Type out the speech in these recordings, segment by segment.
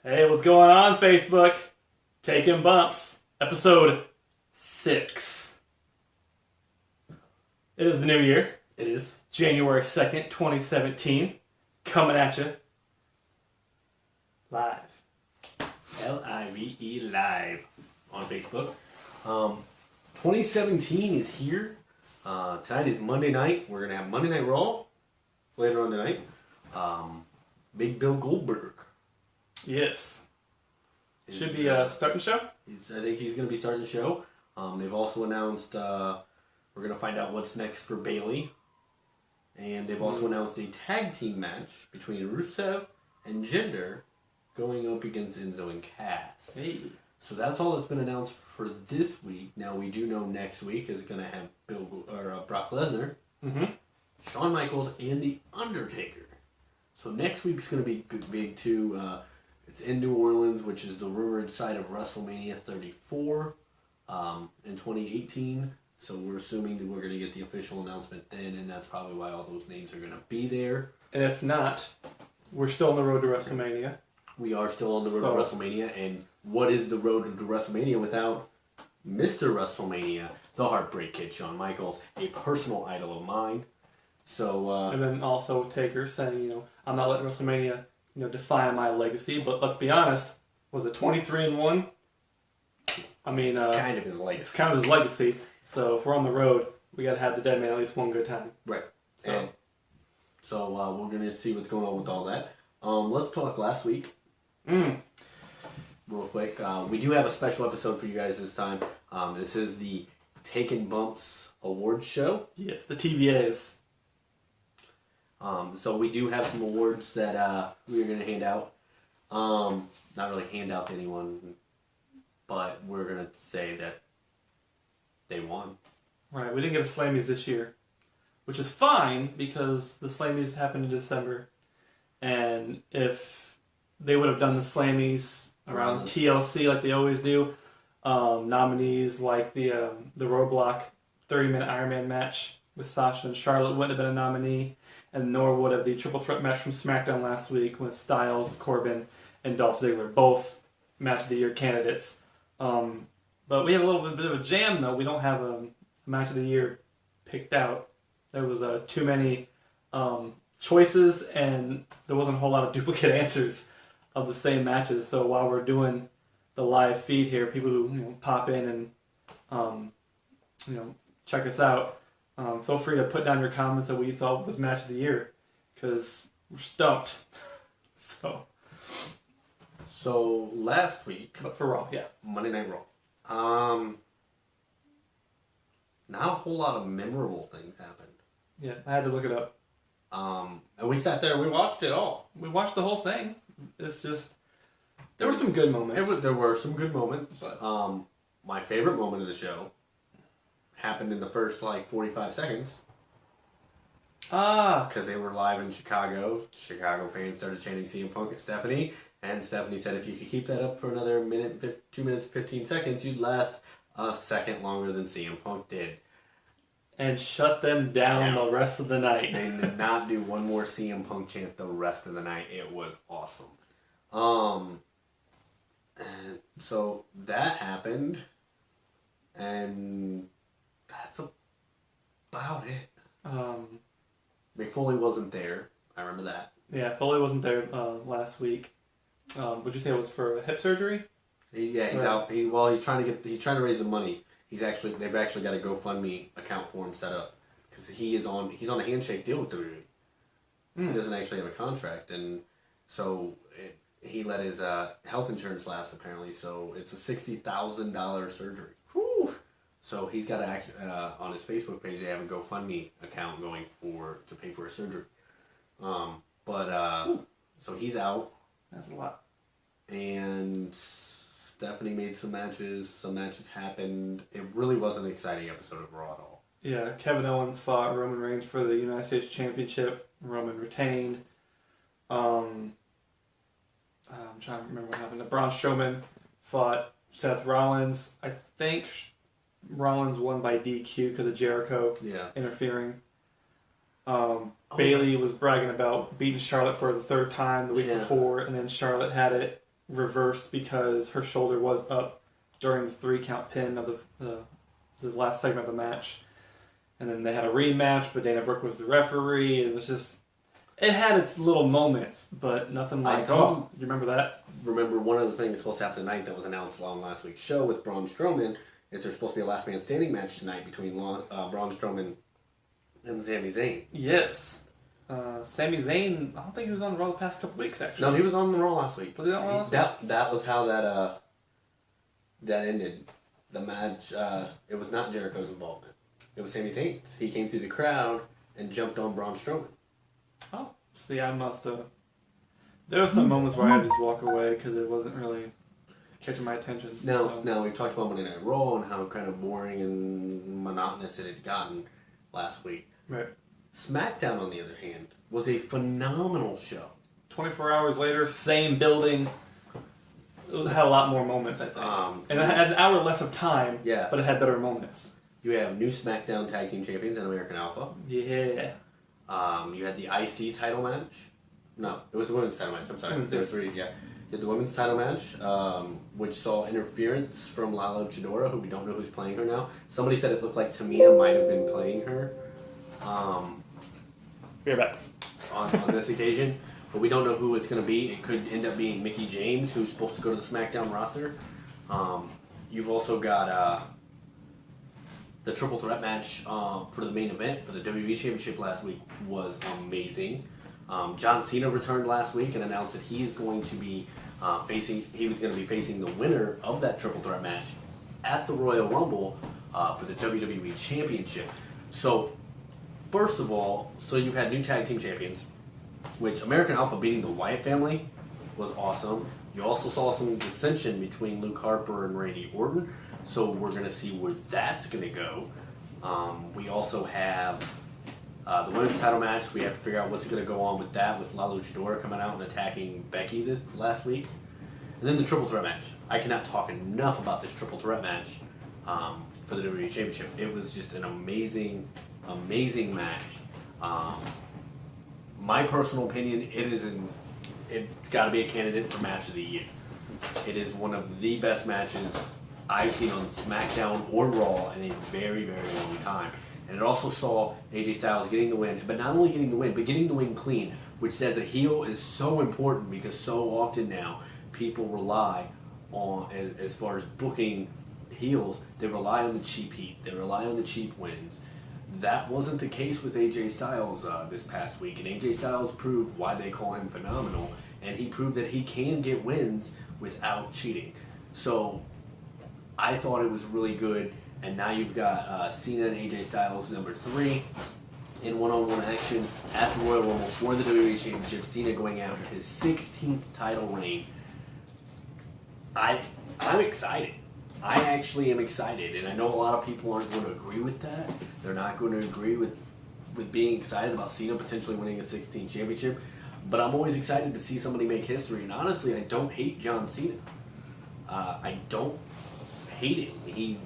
Hey, what's going on, Facebook? Takin Bumps, episode 6. It is the new year. It is January 2nd, 2017. Coming at you. Live. Live live on Facebook. 2017 is here. Tonight is Monday night. We're going to have Monday Night Raw later on tonight. Big Bill Goldberg. Yes. Should be starting the show? I think he's going to be starting the show. They've also announced we're going to find out what's next for Bayley. And they've also announced a tag team match between Rusev and Jinder going up against Enzo and Cass. Hey. So that's all that's been announced for this week. Now we do know next week is going to have Brock Lesnar, Shawn Michaels, and The Undertaker. So next week's going to be big too. It's in New Orleans, which is the rumored site of WrestleMania 34 in 2018. So we're assuming that we're going to get the official announcement then, and that's probably why all those names are going to be there. And if not, we're still on the road to WrestleMania. We are still on the road to WrestleMania, and what is the road to WrestleMania without Mr. WrestleMania, the Heartbreak Kid, Shawn Michaels, a personal idol of mine. So and then also Taker saying, I'm not letting WrestleMania, define my legacy. But let's be honest, was it 23-1? I mean, it's kind of his legacy. It's kind of his legacy. So if we're on the road, we got to have the dead man at least one good time. Right. So we're going to see what's going on with all that. Let's talk last week. Real quick. We do have a special episode for you guys this time. This is the Takin Bumps awards show. Yes, the TBAs. So we do have some awards that we are going to hand out. Not really hand out to anyone, but we're going to say that they won. Right, we didn't get a Slammies this year, which is fine because the Slammies happened in December. And if they would have done the Slammies around TLC like they always do, nominees like the Roadblock 30-minute Iron Man match with Sasha and Charlotte wouldn't have been a nominee, and nor would have the triple threat match from SmackDown last week with Styles, Corbin, and Dolph Ziggler, both match of the year candidates. But we have a little bit of a jam though. We don't have a match of the year picked out. There was too many choices, and there wasn't a whole lot of duplicate answers of the same matches. So while we're doing the live feed here, people who pop in and check us out, feel free to put down your comments of what you thought was match of the year, because we're stumped. So last week, but for Raw, yeah, Monday Night Raw. Not a whole lot of memorable things happened. Yeah, I had to look it up. And we sat there and we watched it all. We watched the whole thing. It's just, there were some good moments. There were some good moments. But my favorite moment of the show happened in the first 45 seconds. Because they were live in Chicago. Chicago fans started chanting CM Punk at Stephanie. And Stephanie said if you could keep that up for another 2 minutes, 15 seconds, you'd last a second longer than CM Punk did. And shut them down the rest of the night. They did not do one more CM Punk chant the rest of the night. It was awesome. And so that happened. And that's about it. Mick Foley wasn't there. I remember that. Yeah, Foley wasn't there last week. Would you say it was for hip surgery? He's out. He's trying to raise the money. They've actually got a GoFundMe account for him set up because he's on a handshake deal with WWE. He doesn't actually have a contract, and so he let his health insurance lapse apparently. So it's a $60,000 surgery. Whew. So he's got to on his Facebook page. They have a GoFundMe account going to pay for his surgery. So he's out. That's a lot. And Stephanie made some matches. Some matches happened. It really was an exciting episode of Raw at all. Yeah, Kevin Owens fought Roman Reigns for the United States Championship. Roman retained. I'm trying to remember what happened. Braun Strowman fought Seth Rollins. I think Rollins won by DQ because of Jericho interfering. Bayley was bragging about beating Charlotte for the third time the week before, and then Charlotte had it reversed because her shoulder was up during the 3-count pin of the last segment of the match. And then they had a rematch, but Dana Brooke was the referee. It was just... It had its little moments, but nothing like... you remember that? Remember, one of the things supposed to happen tonight that was announced on last week's show with Braun Strowman is there's supposed to be a last man standing match tonight between Braun Strowman and Sami Zayn. Yes. Sami Zayn, I don't think he was on Raw the past couple weeks, actually. No, he was on Raw last week. Was he on Raw last week? That was how that ended. The match, it was not Jericho's involvement. It was Sami Zayn. He came through the crowd and jumped on Braun Strowman. Oh, see, I must have... There were some moments where I had to just walk away because it wasn't really catching my attention. Now, we talked about Monday Night Raw and how kind of boring and monotonous it had gotten last week. Right. SmackDown, on the other hand, was a phenomenal show. 24 hours later, same building. It had a lot more moments, I think. And it had an hour less of time, but it had better moments. You have new SmackDown Tag Team Champions in American Alpha. Yeah. You had the IC title match. No, it was the women's title match. I'm sorry. There were three, You had the women's title match, which saw interference from Lalo Chidora, who we don't know who's playing her now. Somebody said it looked like Tamina might have been playing her. Be right back. On this occasion. But we don't know who it's going to be. It could end up being Mickie James, who's supposed to go to the SmackDown roster. You've also got the triple threat match for the main event for the WWE Championship last week was amazing. John Cena returned last week and announced that he's going to be facing the winner of that triple threat match at the Royal Rumble for the WWE Championship. So, first of all, you've had new tag team champions, which American Alpha beating the Wyatt family was awesome. You also saw some dissension between Luke Harper and Randy Orton, so we're going to see where that's going to go. We also have the women's title match. We have to figure out what's going to go on with that, with Lalo Chidora coming out and attacking Becky this last week. And then the triple threat match. I cannot talk enough about this triple threat match for the WWE Championship. It was just an amazing, amazing match. My personal opinion, it's got to be a candidate for match of the year. It is one of the best matches I've seen on SmackDown or Raw in a very, very long time. And it also saw AJ Styles getting the win, but not only getting the win, but getting the win clean, which says a heel is so important because so often now people rely on, as far as booking heels, they rely on the cheap heat, they rely on the cheap wins. That wasn't the case with AJ Styles this past week, and AJ Styles proved why they call him phenomenal, and he proved that he can get wins without cheating. So I thought it was really good, and now you've got Cena and AJ Styles number 3 in one-on-one action at the Royal Rumble for the WWE Championship. Cena going after his 16th title reign. I'm excited. I actually am excited, and I know a lot of people aren't going to agree with that. They're not going to agree with being excited about Cena potentially winning a 16th championship, but I'm always excited to see somebody make history, and honestly, I don't hate John Cena. I don't hate him.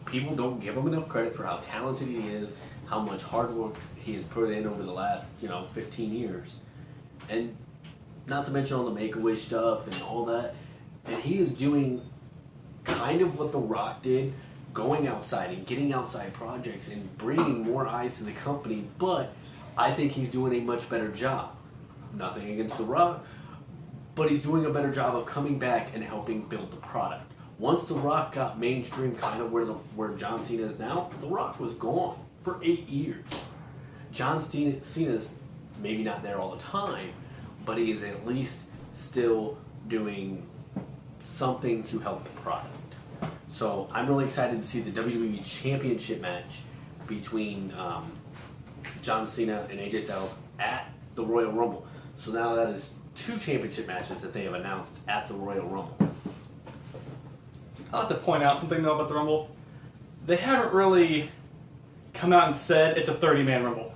People don't give him enough credit for how talented he is, how much hard work he has put in over the last, 15 years. And not to mention all the Make-A-Wish stuff and all that. And he is doing kind of what The Rock did, going outside and getting outside projects and bringing more eyes to the company, but I think he's doing a much better job. Nothing against The Rock, but he's doing a better job of coming back and helping build the product. Once The Rock got mainstream, kind of where John Cena is now, The Rock was gone for 8 years. John Cena's maybe not there all the time, but he is at least still doing something to help the product. So I'm really excited to see the WWE Championship match between John Cena and AJ Styles at the Royal Rumble. So now that is 2 championship matches that they have announced at the Royal Rumble. I'd like to point out something though about the Rumble. They haven't really come out and said it's a 30-man Rumble.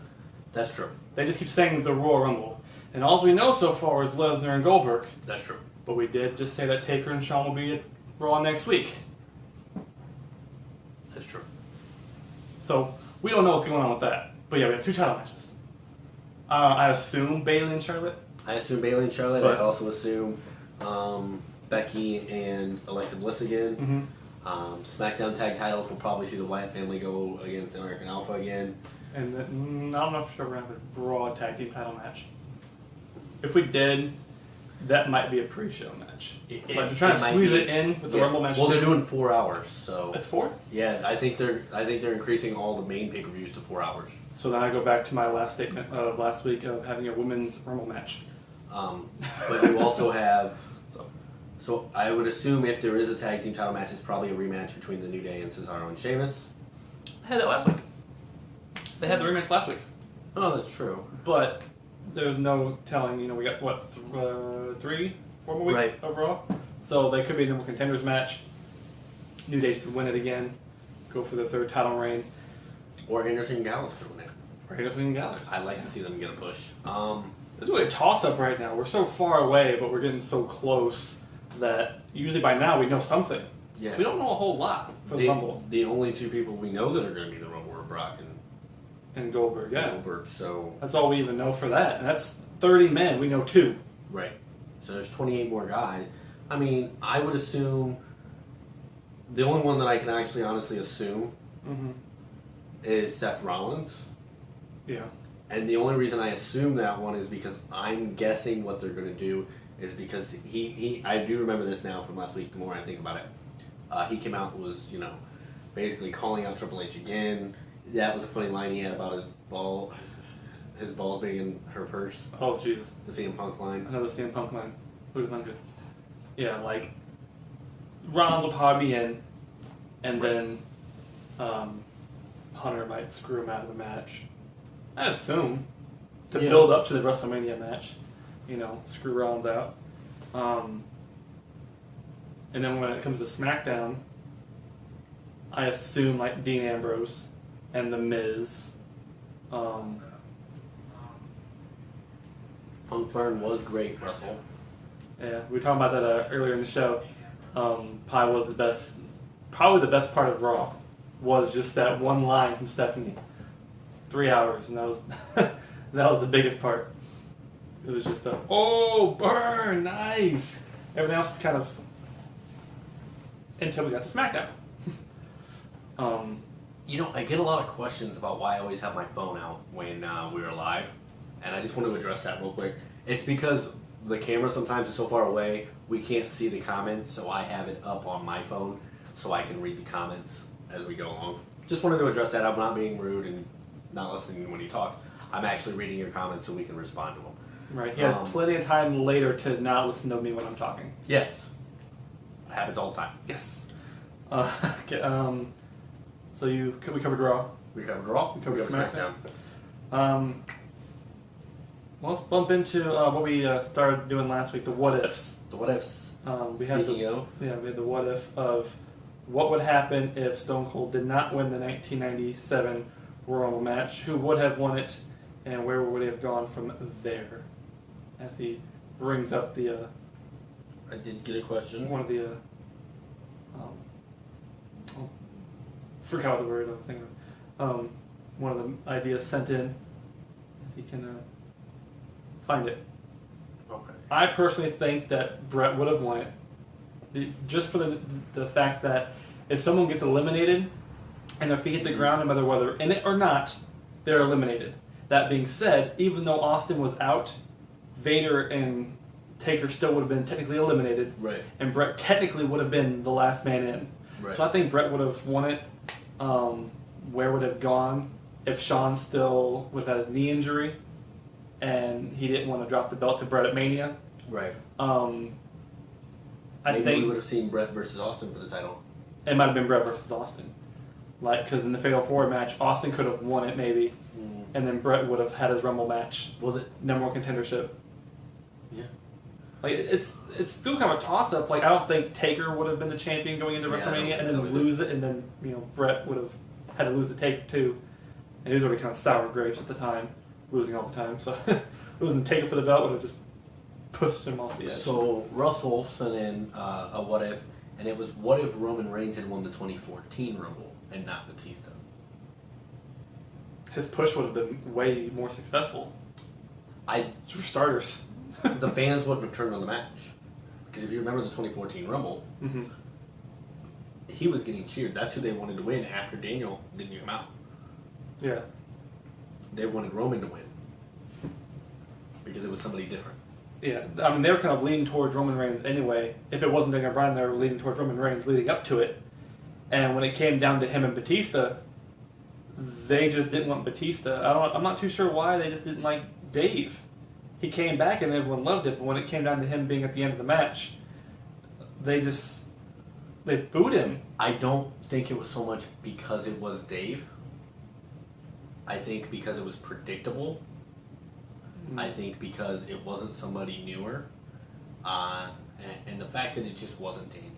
That's true. They just keep saying the Royal Rumble. And all we know so far is Lesnar and Goldberg. That's true. But we did just say that Taker and Shawn will be at Raw next week. That's true. So we don't know what's going on with that. But yeah, we have 2 title matches. I assume Bayley and Charlotte. I assume Bayley and Charlotte. But I also assume Becky and Alexa Bliss again. Mm-hmm. SmackDown tag titles, we'll probably see the Wyatt family go against American Alpha again. And then, I don't know if we're going to have a Raw tag team title match. If we did, that might be a pre-show match. But they're trying to squeeze it in with the Rumble match. Well, they're doing 4 hours, so it's 4. Yeah, I think they're increasing all the main pay-per-views to 4 hours. So then I go back to my last statement of last week of having a women's Rumble match. But you also have. So I would assume if there is a tag team title match, it's probably a rematch between the New Day and Cesaro and Sheamus. They had that last week. They had the rematch last week. Oh, that's true. But there's no telling. We got what 3, 4 more weeks of Raw. So they could be a number contenders match. New Day could win it again, go for the 3rd title reign. Or Anderson and Gallows could win it. Or Anderson and Gallows. I'd like to see them get a push. It's really a toss-up right now. We're so far away, but we're getting so close that usually by now we know something. Yeah. We don't know a whole lot for the Rumble. The only 2 people we know that are going to be in the Rumble are Brock and Goldberg, yeah. Goldberg, so... That's all we even know for that. And that's 30 men. We know 2. Right. So there's 28 more guys. I mean, I would assume... The only one that I can actually honestly assume is Seth Rollins. Yeah. And the only reason I assume that one is because I'm guessing what they're going to do is because he I do remember this now from last week, the more I think about it. He came out and was, basically calling out Triple H again. That was a funny line he had about his balls being in her purse. Oh, Jesus. The CM Punk line. Another CM Punk line. Who'd have thunk it? Yeah, like, Rollins will probably be in, and then Hunter might screw him out of the match. I assume. To build up to the WrestleMania match. Screw Rollins out. And then when it comes to SmackDown, I assume like Dean Ambrose and The Miz. Punk Burn was great, Russell. Yeah, we were talking about that earlier in the show. Probably the best part of Raw was just that one line from Stephanie. 3 hours, and that was that was the biggest part. It was just burn, nice. Everything else is kind of until we got to SmackDown. I get a lot of questions about why I always have my phone out when we were live, and I just want to address that real quick. It's because the camera sometimes is so far away, we can't see the comments, so I have it up on my phone so I can read the comments as we go along. Just wanted to address that. I'm not being rude and not listening when you talk. I'm actually reading your comments so we can respond to them. Right. He has plenty of time later to not listen to me when I'm talking. Yes. It happens all the time. Yes. Okay, so we covered Raw. We covered Raw. We covered SmackDown. Well, let's bump into what we started doing last week, the what ifs. The what ifs. We had the what if of what would happen if Stone Cold did not win the 1997 Royal Rumble match, who would have won it, and where would he have gone from there? As he brings up the... I did get a question. One of the... forgot the word I was thinking of. One of the ideas sent in. If he can find it. Okay. I personally think that Brett would have won it. Just for the fact that if someone gets eliminated and their feet hit the ground, no matter whether they're in it or not, they're eliminated. That being said, even though Austin was out, Vader and Taker still would have been technically eliminated. Right. And Brett technically would have been the last man in. Right. So I think Brett would have won it. Where would it have gone if Shawn still would have had his knee injury and he didn't want to drop the belt to Brett at Mania? Right. I think we would have seen Brett versus Austin for the title. It might have been Brett versus Austin. Because in the Fatal 4 match, Austin could have won it maybe. And then Brett would have had his Rumble match. Was it? Number one contendership. Yeah. It's still kind of a toss-up. I don't think Taker would have been the champion going into WrestleMania and then lose it, and then Brett would have had to lose the Taker too. And he was already kind of sour grapes at the time, losing all the time. So losing Taker for the belt would have just pushed him off the edge. So Russell sent in a what if, and it was what if Roman Reigns had won the 2014 Rumble and not Batista? His push would have been way more successful. For starters. The fans wouldn't have turned on the match. Because if you remember the 2014 Rumble, Mm-hmm. he was getting cheered. That's who they wanted to win after Daniel didn't come out. Yeah. They wanted Roman to win. Because it was somebody different. Yeah, I mean, they were kind of leaning towards Roman Reigns anyway. If it wasn't Daniel Bryan, they were leaning towards Roman Reigns leading up to it. And when it came down to him and Batista, they just didn't want Batista. I'm not too sure why. They just didn't like Dave. He came back and everyone loved it, but when it came down to him being at the end of the match, they booed him. I don't think it was so much because it was Dave. I think because it was predictable. I think because it wasn't somebody newer, and the fact that it just wasn't Daniel.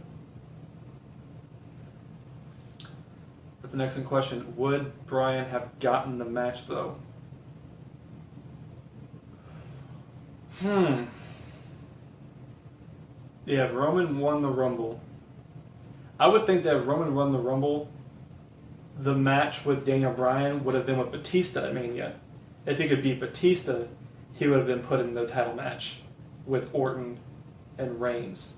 That's an excellent question. Would Bryan have gotten the match, though? Yeah, if Roman won the Rumble, I would think that if Roman won the Rumble, the match with Daniel Bryan would have been with Batista at Mania. If he could beat Batista, he would have been put in the title match with Orton and Reigns.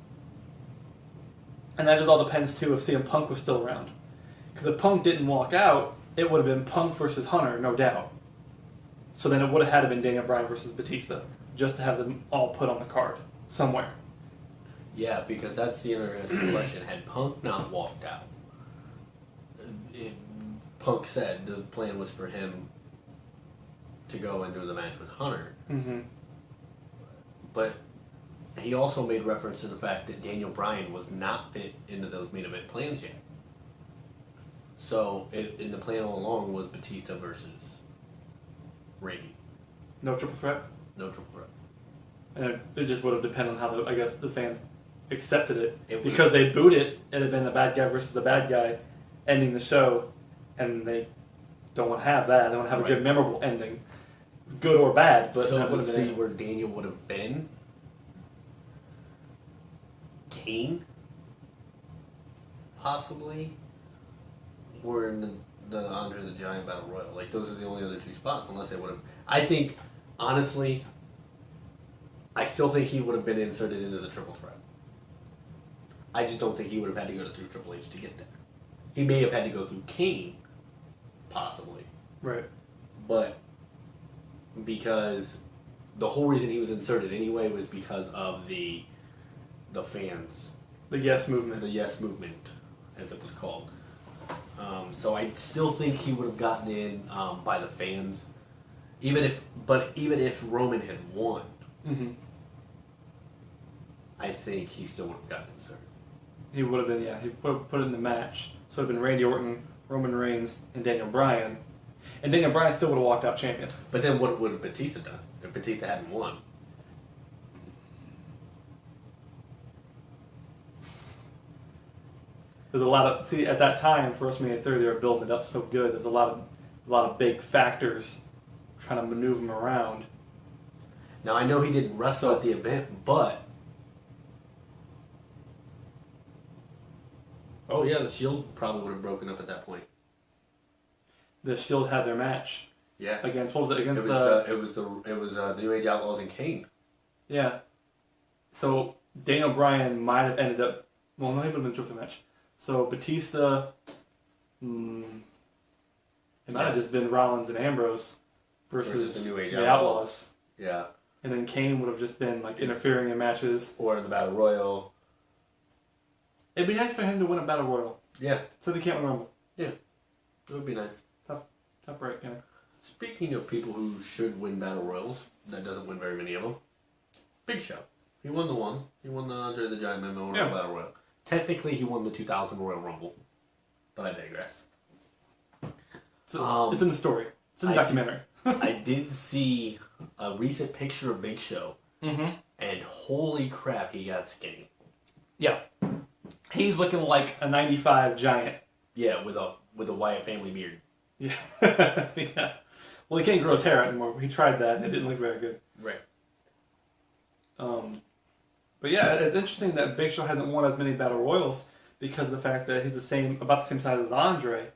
And that just all depends, too, if CM Punk was still around. Because if Punk didn't walk out, it would have been Punk versus Hunter, no doubt. So then it would have had to been Daniel Bryan versus Batista, just to have them all put on the card somewhere. Yeah, because that's the interesting question. Had Punk not walked out, Punk said the plan was for him to go and do the match with Hunter. Mm-hmm. But he also made reference to the fact that Daniel Bryan was not fit into those main event plans yet. So, in the plan all along was Batista versus Randy. No triple threat? No triple threat. And it just would have depended on how, the fans accepted it. It was- Because they booed it, it had been the bad guy versus the bad guy ending the show, and they don't want to have that. They want to have a good, memorable ending. Good or bad, but so that would to have see been where Daniel would have been, Kane, possibly, or in the Andre the Giant Battle Royal. Like, those are the only other two spots, unless they would have... I think, honestly, I still think he would have been inserted into the triple threat. I just don't think he would have had to go through Triple H to get there. He may have had to go through Kane, possibly. right. But because the whole reason he was inserted anyway was because of the fans, The yes movement. the Yes Movement, as it was called. So I still think he would have gotten in by the fans, even if Roman had won, Mm-hmm. I think he still would have gotten inserted. He would have been, he put it in the match. So it would have been Randy Orton, Roman Reigns, and Daniel Bryan. And Daniel Bryan still would have walked out champion. But then what would have Batista done if Batista hadn't won? There's a lot of at that time for WrestleMania 30 they were building it up so good. There's a lot of big factors trying to maneuver him around. Now I know he didn't wrestle at the event, but the Shield probably would have broken up at that point. The Shield had their match Yeah, against what was it against it was the New Age Outlaws and Kane. yeah. So Daniel Bryan might have ended up. Well, no, he would have been a triple match. So Batista, it might have just been Rollins and Ambrose versus the New Age the Outlaws. Yeah, and then Kane would have just been like interfering in matches. or the Battle Royal. It'd be nice for him to win a battle royal, Yeah, so they can't win a Rumble. yeah, it would be nice. Tough break, yeah. Speaking of people who should win Battle Royals, that doesn't win very many of them. Big Show. He won the one. He won the Andre the Giant Memorial Battle Royal. Technically, he won the 2000 Royal Rumble, but I digress. It's in the story. It's in the documentary. I did see a recent picture of Big Show, Mm-hmm. and holy crap, he got skinny. Yeah. He's looking like a 95 giant. Yeah, with a Wyatt family beard. Yeah. Yeah. Well, he can't grow his hair out anymore. He tried that, and it didn't look very good. Right. But yeah, it's interesting that Big Show hasn't won as many battle royals because of the fact that he's about the same size as Andre,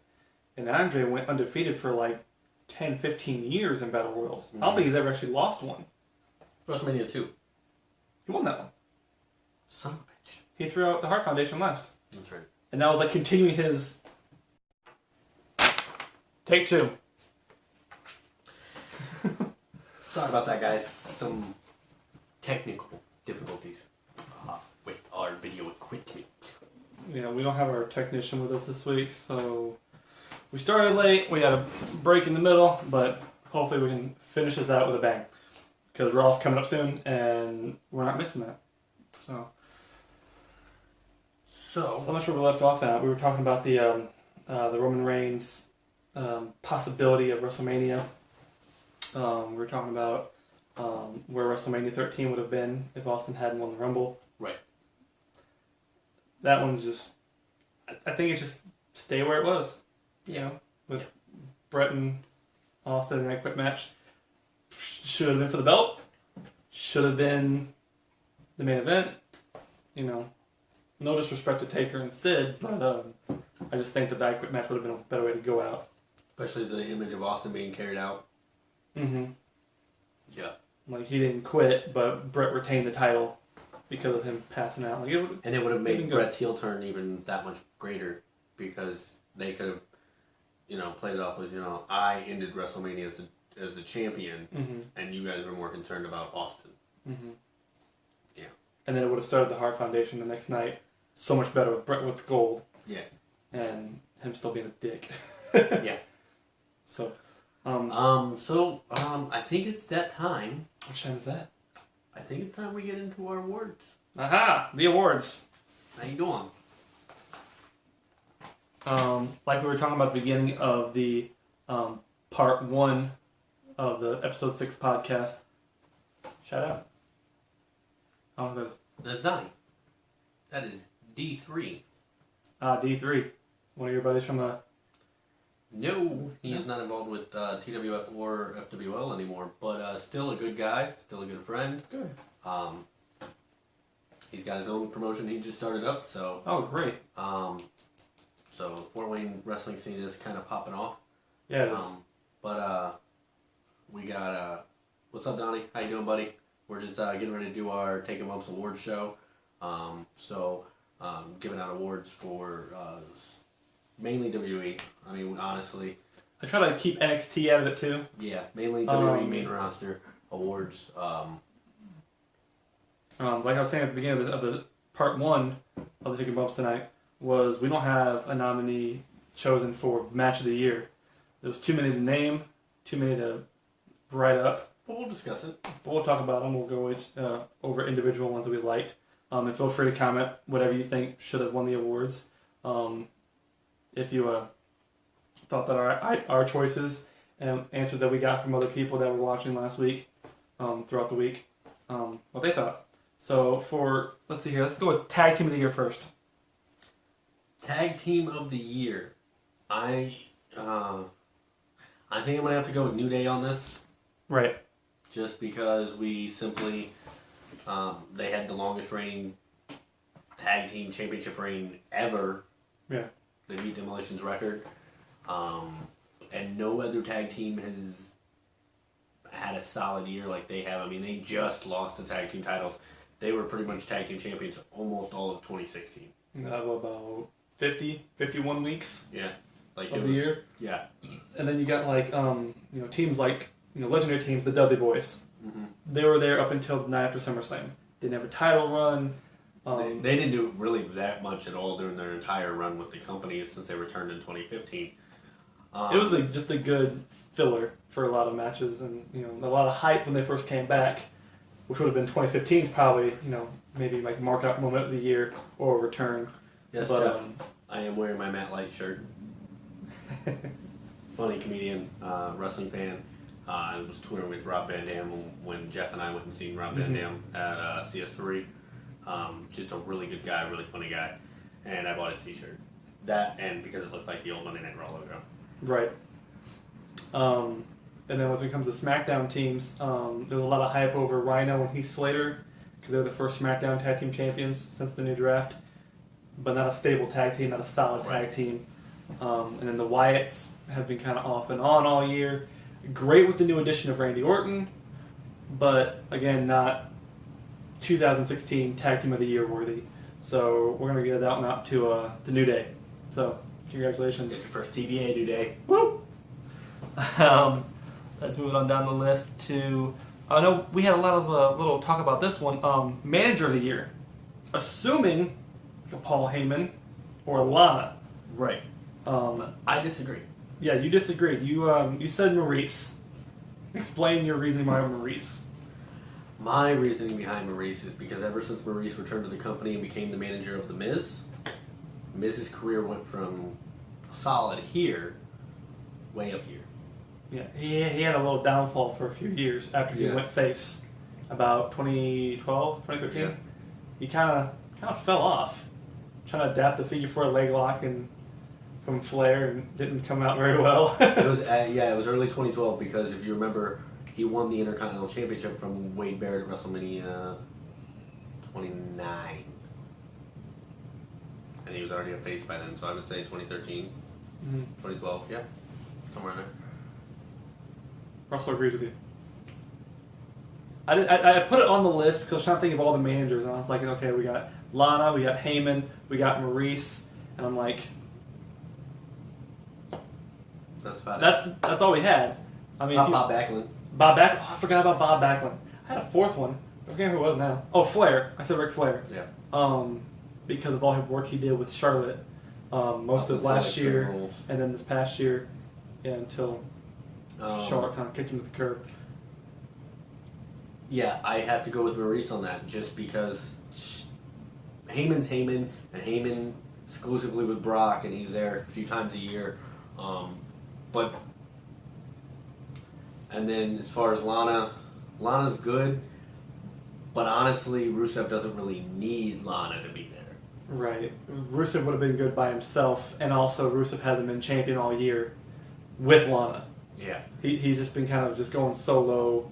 and Andre went undefeated for like 10, 15 years in battle royals. Mm-hmm. I don't think he's ever actually lost one. WrestleMania 2. He won that one. Son of a bitch. He threw out the Heart Foundation last. That's right. And that was like continuing his... Take two. Sorry about that, guys. Some technical difficulties with our video equipment. Yeah, we don't have our technician with us this week, so we started late. We had a break in the middle, but hopefully we can finish this out with a bang. Because Raw's coming up soon, and we're not missing that. So I'm not sure where we left off at. We were talking about the Roman Reigns possibility of WrestleMania. We were talking about where WrestleMania 13 would have been if Austin hadn't won the Rumble. Right. That one's just... I think it's just stay where it was. You know, with Brett and Austin in that quick match. Should have been for the belt. Should have been the main event. You know, no disrespect to Taker and Sid, but I just think that quick match would have been a better way to go out. Especially the image of Austin being carried out. Mm-hmm. Yeah. Like, he didn't quit, but Brett retained the title because of him passing out. Like, and it would have made Brett's heel turn even that much greater because they could have, played it off as, I ended WrestleMania as a champion, and you guys were more concerned about Austin. Mm-hmm. Yeah. And then it would have started the Heart Foundation the next night so much better with Brett with gold. Yeah. And him still being a dick. Yeah. So, I think it's that time. Which time is that? I think it's time we get into our awards. Aha! The awards. How you doing? Like we were talking about at the beginning of the part 1 of the episode 6 podcast. Shout out. I don't know who that is. That's Donnie. That is D3. D3. One of your buddies from the... No, he is not involved with TWF or FWL anymore, but still a good guy, still a good friend. Good. He's got his own promotion he just started up, so... Oh, great. So the Fort Wayne wrestling scene is kind of popping off. Yeah, it is. But we got... what's up, Donnie? How you doing, buddy? We're just getting ready to do our Takin Bumps awards show. Giving out awards for... mainly WWE. I mean, honestly. I try to keep NXT out of it too. Yeah, mainly WWE main roster awards. Like I was saying at the beginning of the part 1 of the Takin Bumps tonight, was we don't have a nominee chosen for match of the year. There was too many to name, too many to write up. But we'll discuss it. But we'll talk about them. We'll go over individual ones that we liked. And feel free to comment whatever you think should have won the awards. If you thought that our choices and answers that we got from other people that were watching last week, throughout the week, what they thought. So let's see here, let's go with Tag Team of the Year first. Tag Team of the Year. I think I'm going to have to go with New Day on this. Right. Just because we simply, they had the longest reign tag team championship reign ever. Yeah. They beat Demolition's record. And no other tag team has had a solid year like they have. I mean, they just lost the tag team titles. They were pretty much tag team champions almost all of 2016. About 51 weeks. Yeah. Like of the year. Yeah. And then you got like, teams like, legendary teams, the Dudley Boys. Mm-hmm. They were there up until the night after SummerSlam. Didn't have a title run. They didn't do really that much at all during their entire run with the company since they returned in 2015. It was just a good filler for a lot of matches, and a lot of hype when they first came back, which would have been 2015's probably maybe like mark out moment of the year or return. Yes, but, Jeff. I am wearing my Matt Light shirt. Funny comedian, wrestling fan. I was touring with Rob Van Dam when Jeff and I went and seen Rob Van Dam at CS3. Just a really good guy, really funny guy. And I bought his t-shirt. That, and because it looked like the old Monday Night Raw logo. Right. And then when it comes to SmackDown teams, there's a lot of hype over Rhino and Heath Slater because they're the first SmackDown tag team champions since the new draft. But not a stable tag team, not a solid tag team. And then the Wyatts have been kind of off and on all year. Great with the new addition of Randy Orton, but again, not 2016 Tag Team of the Year worthy. So we're gonna get that one out to the New Day. So congratulations. It's your first TBA New Day. Woo! Let's move on down the list to. I know we had a lot of little talk about this one. Manager of the Year, assuming Paul Heyman or Lana. Right. I disagree. Yeah, you disagreed. You said Maurice. Explain your reasoning behind Maurice. My reasoning behind Maurice is because ever since Maurice returned to the company and became the manager of The Miz, Miz's career went from solid here, way up here. Yeah, he had a little downfall for a few years after he went face. About 2012, 2013. Yeah. He kind of fell off, trying to adapt the figure four leg lock and from Flair and didn't come out very well. It was early 2012 because if you remember, he won the Intercontinental Championship from Wade Barrett at WrestleMania 29. And he was already a face by then, so I would say 2013, 2012, yeah. Somewhere in there. Russell agrees with you. I put it on the list because I was trying to think of all the managers, and I was like, okay, we got Lana, we got Heyman, we got Maurice, and I'm like, That's about it. that's all we had. I mean, Bob Backlund. Bob Backlund. Oh, I forgot about Bob Backlund. I had a fourth one. I forget who it was now. Oh, Flair. I said Ric Flair. Yeah. Because of all his work he did with Charlotte, most of last year, and then this past year, until Charlotte kind of kicked him to the curb. Yeah, I have to go with Maurice on that just because Heyman's Heyman, and Heyman exclusively with Brock, and he's there a few times a year. And then as far as Lana's good, but honestly, Rusev doesn't really need Lana to be there. Right. Rusev would have been good by himself, and also Rusev hasn't been champion all year with Lana. Yeah. He's just been kind of just going solo,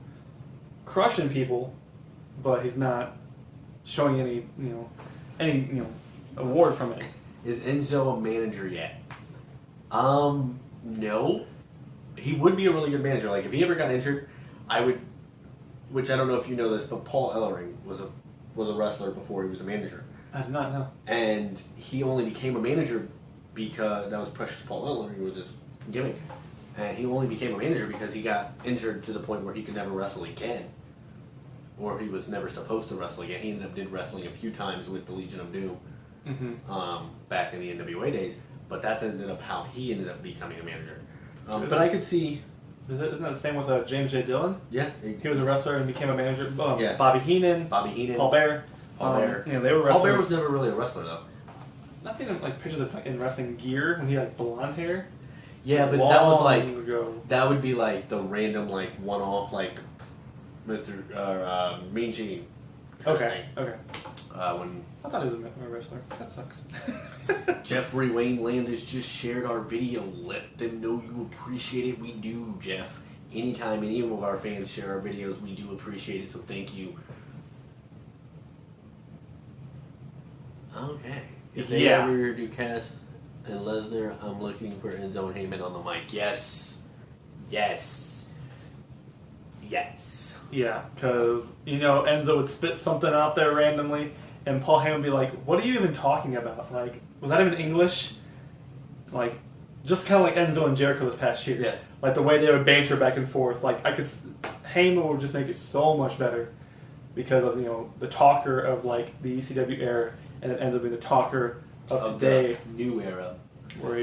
crushing people, but he's not showing any award from it. Is Enzo a manager yet? No. He would be a really good manager. Like if he ever got injured, I would. Which I don't know if you know this, but Paul Ellering was a wrestler before he was a manager. I did not know. And he only became a manager because that was Precious Paul Ellering was his gimmick. And he only became a manager because he got injured to the point where he could never wrestle again. Or he was never supposed to wrestle again. He ended up did wrestling a few times with the Legion of Doom back in the NWA days. But that's ended up how he ended up becoming a manager. But I could see... Isn't that the same with James J. Dillon? Yeah. He was a wrestler and became a manager. Yeah. Bobby Heenan. Paul Bear. They were wrestlers. Paul Bear was never really a wrestler, though. Nothing like pictures of in wrestling gear when he had blonde hair. Yeah, but that was like ago. That would be like the random like one-off like Mr. Mean Gene. Okay. When I thought he was a wrestler. That sucks. Jeffrey Wayne Landis just shared our video. Let them know you appreciate it. We do, Jeff. Anytime any of our fans share our videos, we do appreciate it. So thank you. Okay. If they ever do Cass and Lesnar, I'm looking for Enzo and Heyman on the mic. Yes. Yes. Yes. Yeah, because, Enzo would spit something out there randomly, and Paul Heyman would be like, what are you even talking about? Like, was that even English? Like, just kind of like Enzo and Jericho this past year. Yeah. Like, the way they would banter back and forth. Like, Heyman would just make it so much better because of, the talker of, like, the ECW era, and then Enzo being the talker of today. The new era.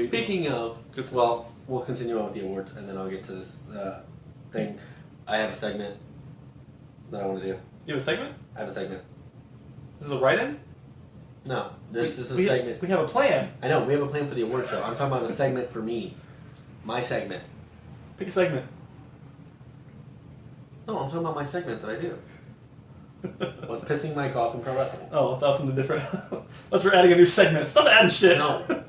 Speaking of, well, we'll continue on with the awards, and then I'll get to this thing. I have a segment that I want to do. You have a segment? I have a segment. This is a write-in? No, this is a segment. We have a plan. I know, we have a plan for the award show. I'm talking about a segment for me. My segment. Pick a segment. No, I'm talking about my segment that I do. What's pissing Mike off in pro wrestling? Oh, that was something different. Let's we're adding a new segment. Stop adding shit. No.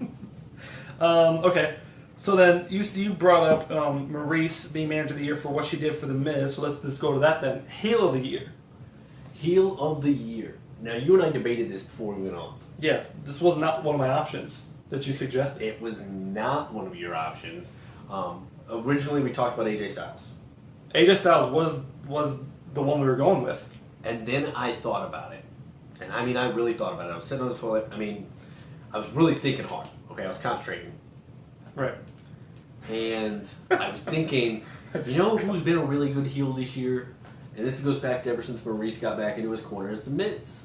Okay. So then you brought up Maurice being manager of the year for what she did for the Miz. So let's just go to that then. Heel of the year. Heel of the year. Now you and I debated this before we went on. Yeah, this was not one of my options that you suggested. It was not one of your options. Originally we talked about AJ Styles. AJ Styles was the one we were going with. And then I thought about it. And I mean, I really thought about it. I was sitting on the toilet. I mean, I was really thinking hard. Okay, I was concentrating. Right. And I was thinking, you know who's been a really good heel this year? And this goes back to ever since Maurice got back into his corner, is The Miz.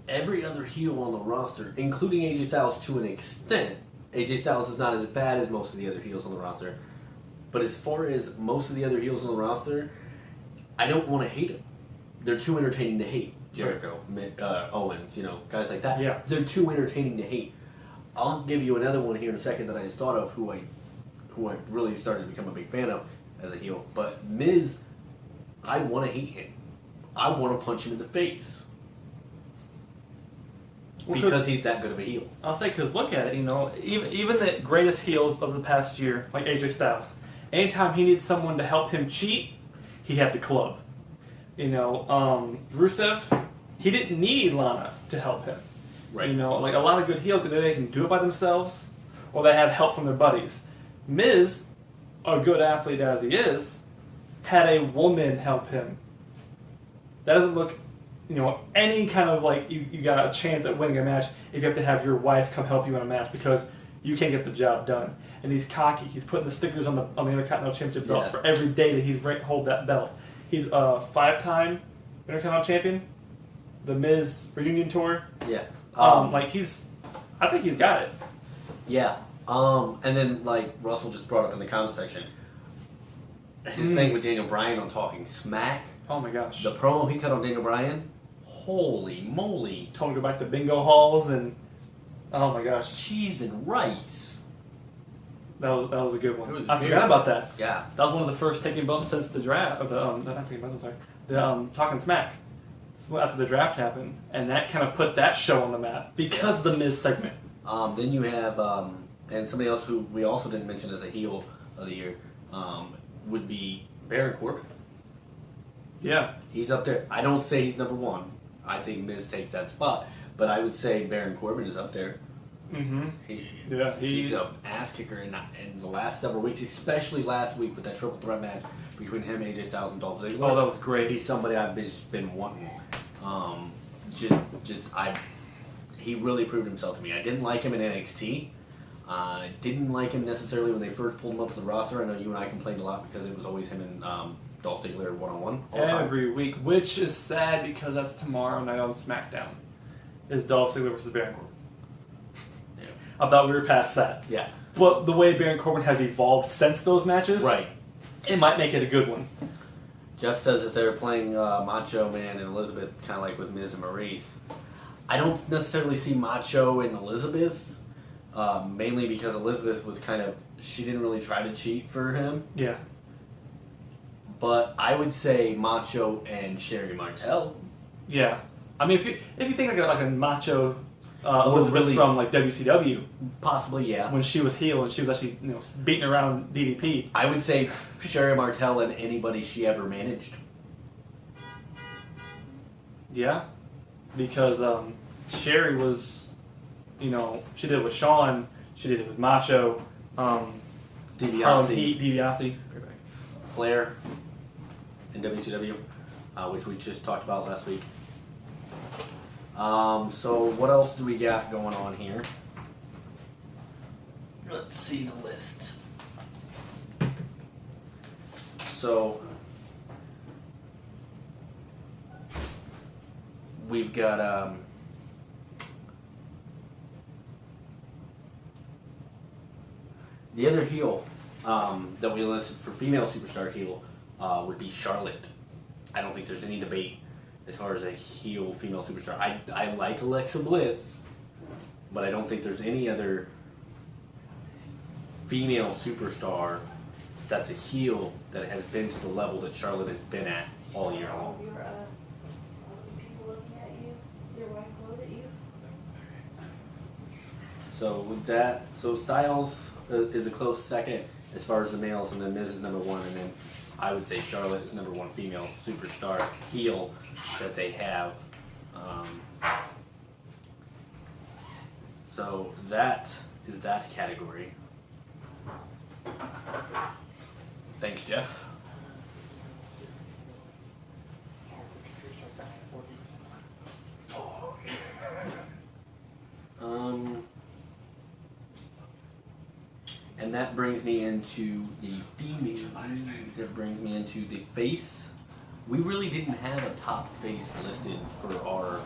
Every other heel on the roster, including AJ Styles to an extent, AJ Styles is not as bad as most of the other heels on the roster. But as far as most of the other heels on the roster, I don't want to hate them. They're too entertaining to hate. Jericho, Owens, guys like that. Yeah. They're too entertaining to hate. I'll give you another one here in a second that I just thought of who I really started to become a big fan of as a heel. But Miz, I want to hate him. I want to punch him in the face. Because he's that good of a heel. I'll say, because look at it, even the greatest heels of the past year, like AJ Styles, anytime he needed someone to help him cheat, he had the club. Rusev, he didn't need Lana to help him. Right. Like a lot of good heels, either they can do it by themselves or they have help from their buddies. Miz, a good athlete as he is, had a woman help him. That doesn't look, any kind of like you got a chance at winning a match if you have to have your wife come help you in a match because you can't get the job done. And he's cocky. He's putting the stickers on the Intercontinental Championship belt for every day that he's hold that belt. He's a 5-time Intercontinental Champion. The Miz reunion tour. Yeah. I think he's got it. Yeah. And then like Russell just brought up in the comment section, his thing with Daniel Bryan on talking smack. Oh my gosh. The promo he cut on Daniel Bryan. Holy moly. Told him to go back to bingo halls and oh my gosh. Cheese and rice. That was a good one. I forgot about that. Yeah. That was one of the first Taking Bumps since the draft. Not Taking Bumps, I'm sorry. The Talking Smack. So after the draft happened, and that kind of put that show on the map because of the Miz segment. Then you have and somebody else who we also didn't mention as a heel of the year would be Baron Corbin. Yeah. He's up there. I don't say he's number one. I think Miz takes that spot, but I would say Baron Corbin is up there. Mm-hmm. He's an ass kicker in the last several weeks, especially last week with that triple threat match between him, AJ Styles, and Dolph Ziggler. Oh, that was great. He's somebody I've just been wanting. He really proved himself to me. I didn't like him in NXT. I didn't like him necessarily when they first pulled him up to the roster. I know you and I complained a lot because it was always him and Dolph Ziggler one-on-one all the time. Every week, which is sad because that's tomorrow night on SmackDown. Is Dolph Ziggler versus Baron Corbin. Yeah. I thought we were past that. Yeah. But the way Baron Corbin has evolved since those matches, Right. It might make it a good one. Jeff says that they're playing Macho Man and Elizabeth kind of like with Miz and Maurice. I don't necessarily see Macho and Elizabeth, mainly because Elizabeth was she didn't really try to cheat for him. Yeah. But I would say Macho and Sherry Martel. Yeah. I mean, if you think like a Macho Elizabeth really- from like WCW, Possibly, yeah. when she was heel and she was actually beating around DDP. I would say Sherry Martel and anybody she ever managed. Yeah, because Sherry was, she did it with Shawn, she did it with Macho, Harlem DiBiase, Heat, DiBiase. Flair in WCW, which we just talked about last week. So what else do we got going on here? Let's see the list. So we've got the other heel that we listed for female superstar heel would be Charlotte. I don't think there's any debate as far as a heel female superstar. I like Alexa Bliss, but I don't think there's any other female superstar that's a heel that has been to the level that Charlotte has been at all year long. People looking at you, your wife looked at you. So with that, Styles is a close second as far as the males, and then Miz is number one, and then I would say Charlotte is number one female superstar heel that they have. So that is that category. Thanks, Jeff. And that brings me into the female. That brings me into the face. We really didn't have a top face listed for our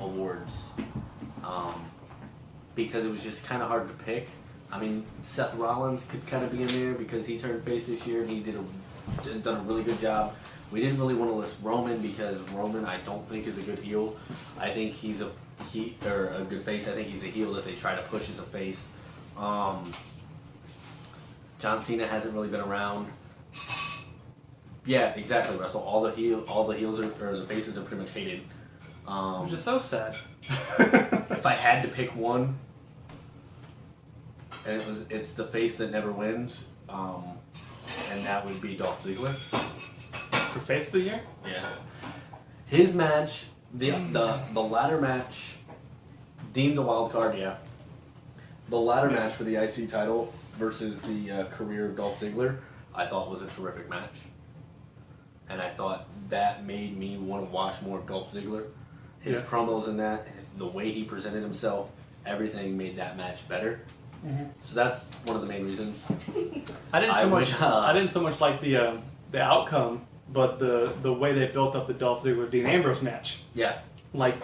awards. Because it was just kind of hard to pick. I mean, Seth Rollins could kind of be in there because he turned face this year and he has done a really good job. We didn't really want to list Roman because Roman I don't think is a good heel. I think he's a good face. I think he's a heel that they try to push as a face. John Cena hasn't really been around. Yeah, exactly, Russell. All the heels or the faces are pretty much hated. Which is so sad. If I had to pick one, and it's the face that never wins, and that would be Dolph Ziggler. For face of the year? Yeah. His match, the ladder match, Dean's a wild card, yeah. The ladder match for the IC title versus the career of Dolph Ziggler, I thought was a terrific match. And I thought that made me want to watch more of Dolph Ziggler. His promos in that, the way he presented himself, everything made that match better. Mm-hmm. So that's one of the main reasons. I didn't so much like the outcome, but the way they built up the Dolph Ziggler Dean Ambrose match. Yeah. Like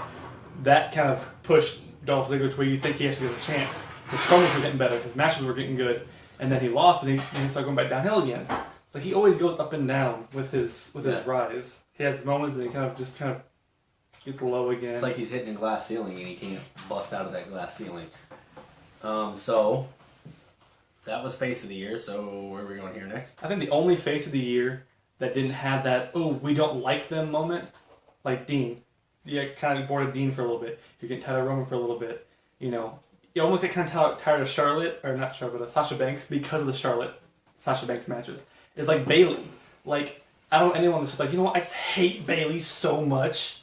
that kind of pushed Dolph Ziggler to where you think he actually has a chance. His promos were getting better, his matches were getting good, and then he lost, but he started going back downhill again. Like he always goes up and down with his rise. He has moments that he kind of gets low again. It's like he's hitting a glass ceiling and he can't bust out of that glass ceiling. So that was face of the year. So where are we going here next? I think the only face of the year that didn't have that we don't like them moment, like Dean. You get kind of bored of Dean for a little bit. You get tired of Roman for a little bit. You know, you almost get kind of tired of Sasha Banks because of the Sasha Banks matches. It's like Bayley. Like I don't know anyone that's just like, you know what, I just hate Bayley so much.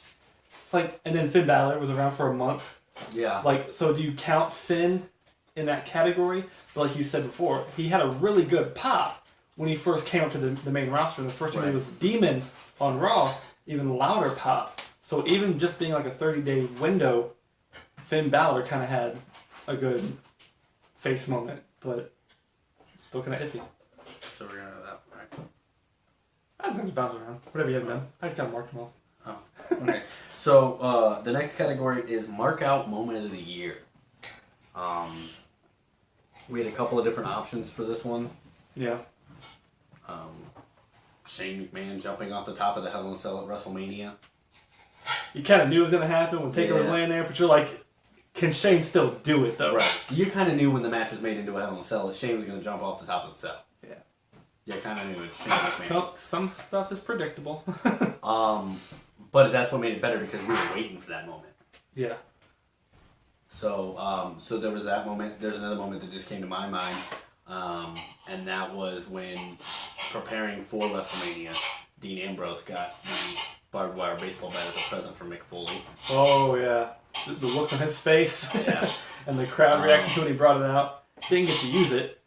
It's like, and then Finn Balor was around for a month. Yeah. Like, so do you count Finn in that category? But like you said before, he had a really good pop when he first came up to the main roster. And the first time he was Demon on Raw, even louder pop. So even just being like a 30-day window, Finn Balor kind of had a good face moment, but still kind of iffy. So we're going to that, right? I don't think it's bounce around. Whatever you have done. I kind of marked them off. Oh, okay. So the next category is Mark Out Moment of the Year. We had a couple of different options for this one. Yeah. Shane McMahon jumping off the top of the Hell in a Cell at WrestleMania. You kind of knew it was going to happen when Taker was laying there, but you're like, can Shane still do it, though? Right. You kind of knew when the match was made into a Hell in a Cell that Shane was going to jump off the top of the cell. Yeah. You kind of knew it was Shane McMahon. Some stuff is predictable. But that's what made it better because we were waiting for that moment. Yeah. So there was that moment. There's another moment that just came to my mind, and that was when preparing for WrestleMania, Dean Ambrose got the barbed wire baseball bat as a present from Mick Foley. Oh yeah, the look on his face. Yeah. And the crowd reaction when he brought it out. Didn't get to use it.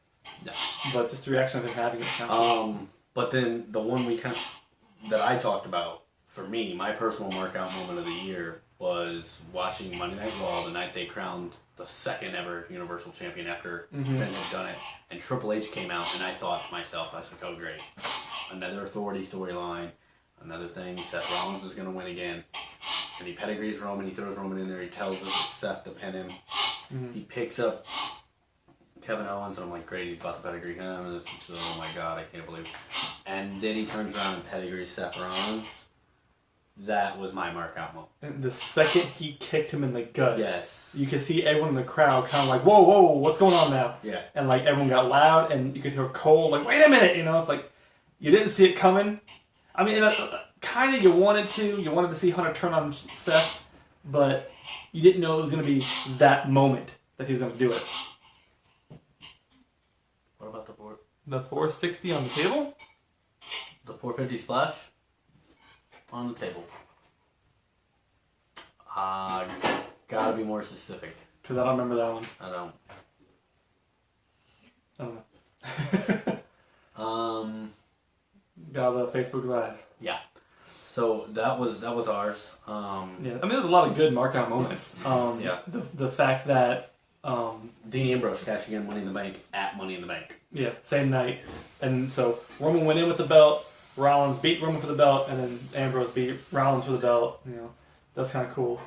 No. But just the reaction of him having it. But then the one that I talked about, for me, my personal mark-out moment of the year was watching Monday Night Raw the night they crowned the second ever Universal Champion after Finn had done it. And Triple H came out, and I thought to myself, I was like, oh great. Another authority storyline, another thing, Seth Rollins is going to win again. And he pedigrees Roman, he throws Roman in there, he tells Seth to pin him. He picks up Kevin Owens, and I'm like, great, he's about to pedigree him. Oh my god, I can't believe it. And then he turns around and pedigrees Seth Rollins. That was my mark-out moment. And the second he kicked him in the gut, yes, you could see everyone in the crowd kind of like, whoa, what's going on now? Yeah. And like everyone got loud, and you could hear Cole like, wait a minute, you know, it's like, you didn't see it coming. I mean, kind of you wanted to see Hunter turn on Seth, but you didn't know it was going to be that moment that he was going to do it. What about the 460 on the table? The 450 splash on the table? Gotta be more specific. Because I don't remember that one. I don't. Got the Facebook Live. Yeah. So that was ours. Yeah, I mean, there's a lot of good mark-out moments. Yeah. The fact that Dean Ambrose cashing in Money in the Bank at Money in the Bank. Yeah, same night. And so Roman went in with the belt, Rollins beat Roman for the belt, and then Ambrose beat Rollins for the belt. You know, that's kind of cool.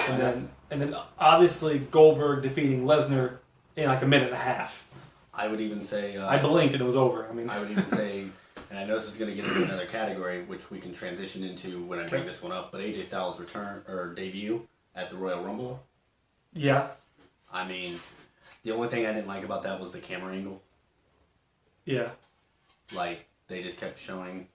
And then obviously Goldberg defeating Lesnar in like a minute and a half. I would even say... I blinked and it was over. I mean, I would even say, and I know this is going to get into another category, which we can transition into when I bring this one up, but AJ Styles' return, or debut at the Royal Rumble. Yeah. I mean, the only thing I didn't like about that was the camera angle. Yeah. Like, they just kept showing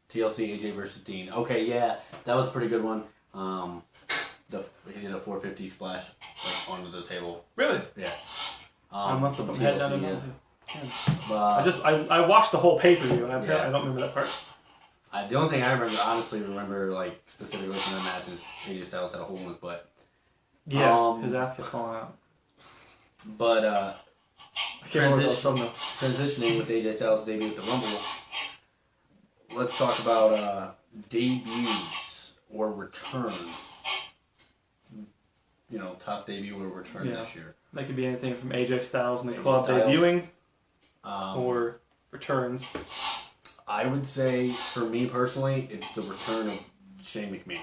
TLC, AJ versus Dean. Okay, yeah, that was a pretty good one. He did a 450 splash like, onto the table. Really? Yeah. I must have put my head down and But I watched the whole pay-per-view and I don't remember that part. The only thing I remember, like, specifically looking at the match is AJ Styles had a hole in his butt. Yeah, his ass gets falling out. But, transitioning with AJ Styles' debut at the Rumble, let's talk about debuts or returns. You know, top debut or return this year. That could be anything from AJ Styles in the club debuting or returns. I would say, for me personally, it's the return of Shane McMahon.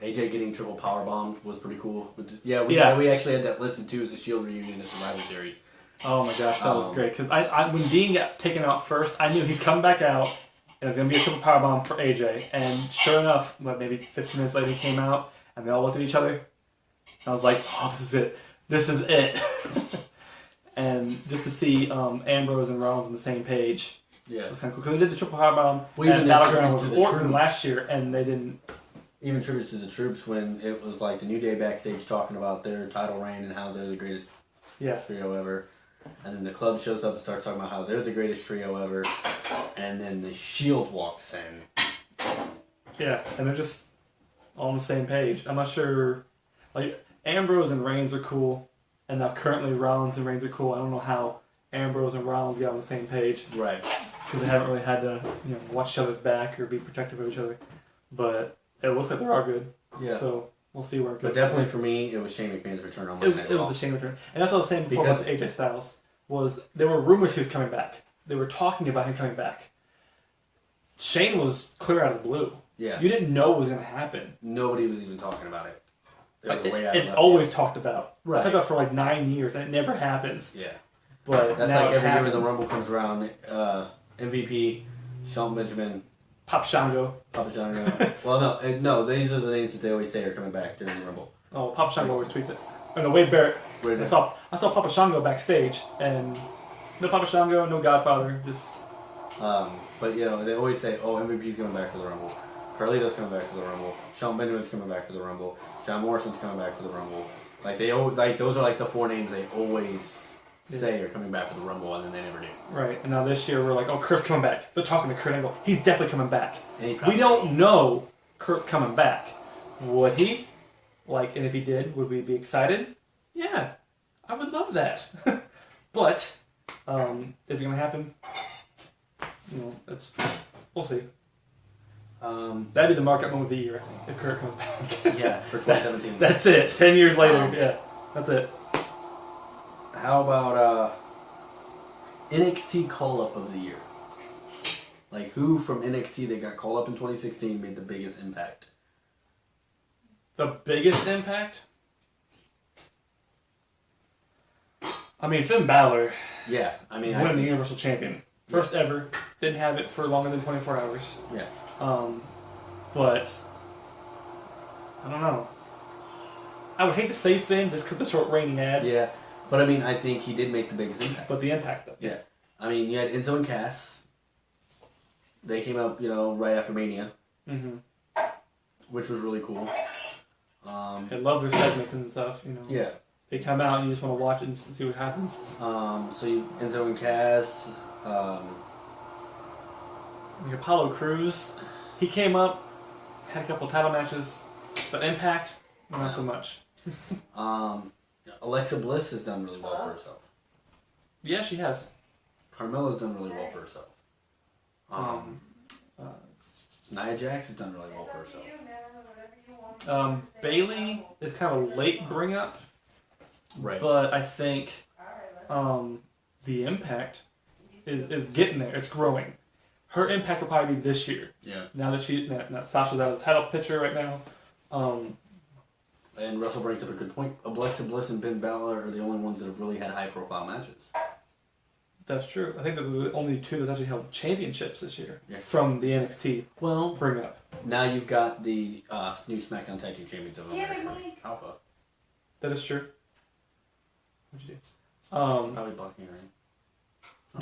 AJ getting triple powerbombed was pretty cool. We actually had that listed too as the Shield reunion at Survivor Series. Oh my gosh, that was great. Because when Dean got taken out first, I knew he'd come back out and it was going to be a triple powerbomb for AJ. And sure enough, maybe 15 minutes later he came out and they all looked at each other. I was like, oh, this is it. This is it. And just to see Ambrose and Rollins on the same page was kind of cool. Because they did the triple powerbomb and Battleground was Orton last year and they didn't... Even tribute to the troops when it was like the New Day backstage talking about their title reign and how they're the greatest trio ever. And then the club shows up and starts talking about how they're the greatest trio ever. And then the Shield walks in. Yeah, and they're just all on the same page. I'm not sure... Like, Ambrose and Reigns are cool. And now currently Rollins and Reigns are cool. I don't know how Ambrose and Rollins get on the same page. Right. Because they haven't really had to watch each other's back or be protective of each other. But... It looks like they're all good. Yeah. So we'll see where it goes. But definitely for me, it was Shane McMahon's return on Monday Night Raw. It was the Shane return. And that's what I was saying before about AJ Styles. Was there were rumors he was coming back. They were talking about him coming back. Shane was clear out of the blue. Yeah. You didn't know what was going to happen. Nobody was even talking about it. It's always talked about. Right. I talked about it for like 9 years and it never happens. Yeah. But that's now like every year when the Rumble comes around, MVP, Shelton Benjamin, Papa Shango. Well, no, these are the names that they always say are coming back during the Rumble. Oh, Papa Shango always tweets it. Oh no, Wade Barrett. I saw Papa Shango backstage, and no Papa Shango, no Godfather, just. But they always say, "Oh, MVP's coming back for the Rumble. Carlito's coming back for the Rumble. Shelton Benjamin's coming back for the Rumble. John Morrison's coming back for the Rumble." Like they always those are like the four names they always say are coming back for the Rumble, and then they never do. Right, and now this year we're like, oh, Kurt's coming back. They're talking to Kurt Angle. He's definitely coming back. We don't know Kurt's coming back. Would he? Like, and if he did, would we be excited? Yeah, I would love that. But, is it going to happen? We'll see. That'd be the market moment of the year, I think, if Kurt comes back. Yeah, for 2017. That's it. 10 years later, yeah, that's it. How about NXT call-up of the year? Like, who from NXT that got called up in 2016 made the biggest impact? The biggest impact? I mean, Finn Balor. Yeah, I mean... winning the Universal Champion. First ever. Didn't have it for longer than 24 hours. Yeah. But... I don't know. I would hate to say Finn just because the short reign he had. Yeah. But I mean, I think he did make the biggest impact. But the impact, though. Yeah. I mean, you had Enzo and Cass. They came out, right after Mania. Mm-hmm. Which was really cool. I love their segments and stuff, Yeah. They come out and you just want to watch it and see what happens. So Enzo and Cass. Apollo Crews. He came up, had a couple title matches, but Impact, not so much. Alexa Bliss has done really well for herself. Yeah, she has. Carmella's done really well for herself. Nia Jax has done really well for herself. Bailey is kind of a late bring up, Right. but I think the impact is getting there. It's growing. Her impact will probably be this year. Yeah. Now that Sasha's out of the title picture right now. And Russell brings up a good point. Alexa Bliss and Finn Balor are the only ones that have really had high-profile matches. That's true. I think they're the only two that actually held championships this year from the NXT Well, bring up. now you've got the new SmackDown Tag Team Champions of Damn it, America, Mike. Alpha. That is true. What'd you do? Probably blocking her.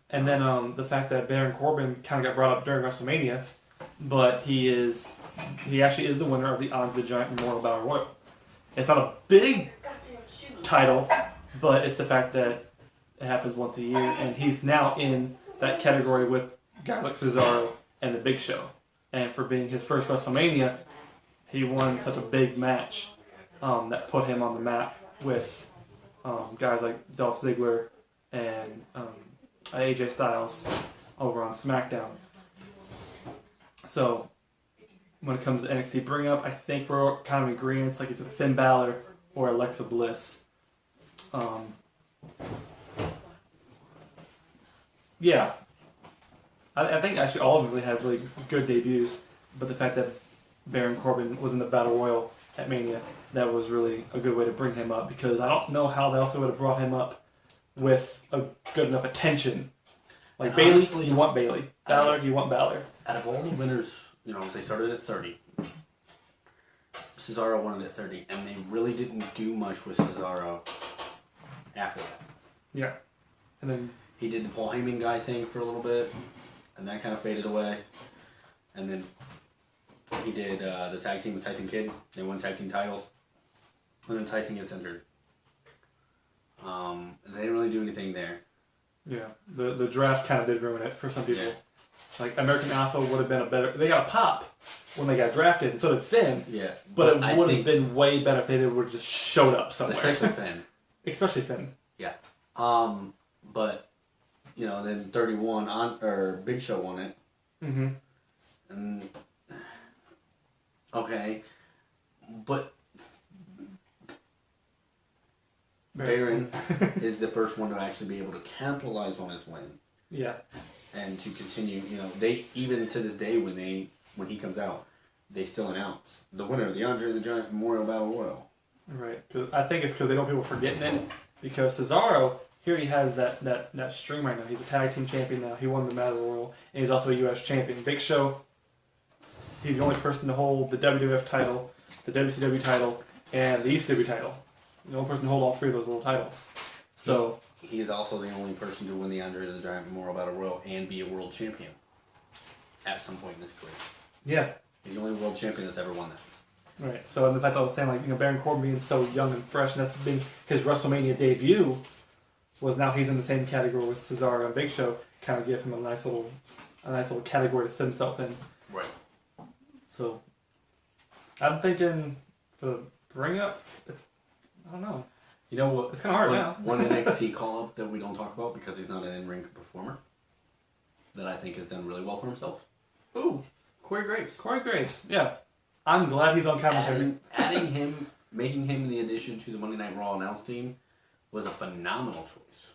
And then the fact that Baron Corbin kind of got brought up during WrestleMania, but he actually is the winner of the Andre the Giant Memorial Battle Royal. It's not a big Goddamn shoes. title, but it's the fact that it happens once a year, and he's now in that category with guys like Cesaro and the Big Show. And for being his first WrestleMania, he won such a big match that put him on the map with guys like Dolph Ziggler and AJ Styles over on SmackDown. So when it comes to NXT bring up, I think we're kind of in agreement. Like it's either Finn Balor or Alexa Bliss. Yeah, I think actually all of them really had really good debuts, but the fact that Baron Corbin was in the Battle Royal at Mania, that was really a good way to bring him up, because I don't know how they also would have brought him up with a good enough attention. Like Bailey, honestly, you want Bailey. Balor, you want Balor. Out of all the winners, they started at 30. Cesaro won it at 30, and they really didn't do much with Cesaro after that. Yeah. And then He did the Paul Heyman guy thing for a little bit, and that kind of faded away. And then he did the tag team with Tyson Kidd. They won tag team titles. And then Tyson gets injured. They didn't really do anything there. yeah, the draft kind of did ruin it for some people. Yeah. Like American Alpha would have been a better. They got a pop when they got drafted, and so did Finn. Yeah. But it would have been way better if they would have just showed up somewhere. Especially Finn. Especially Finn. Yeah. But, then 31, Big Show won it. Mm-hmm. And, okay. But Baron is the first one to actually be able to capitalize on his win. Yeah. And to continue, they, even to this day when he comes out, they still announce the winner of the Andre the Giant Memorial Battle Royal. Right. Cause I think it's because they don't want people forgetting it. Because Cesaro, here he has that string right now. He's a tag team champion now. He won the Battle Royal, and he's also a U.S. champion. Big Show, he's the only person to hold the WWF title, the WCW title, and the ECW title. The only person to hold all three of those world titles. So he is also the only person to win the Andre the Giant Memorial Battle Royal and be a world champion at some point in his career. yeah. He's the only world champion that's ever won that. Right. So in the fact I was saying, Baron Corbin being so young and fresh, and that's being his WrestleMania debut, was now he's in the same category with Cesaro and Big Show, kind of give him a nice little category to sit himself in. Right. So I'm thinking for the bring up, I don't know. You know what? It's kind of hard now. One NXT call up that we don't talk about because he's not an in-ring performer that I think has done really well for himself. Ooh, Corey Graves. Corey Graves. Yeah, I'm glad he's on commentary. Adding him, making him the addition to the Monday Night Raw announce team was a phenomenal choice.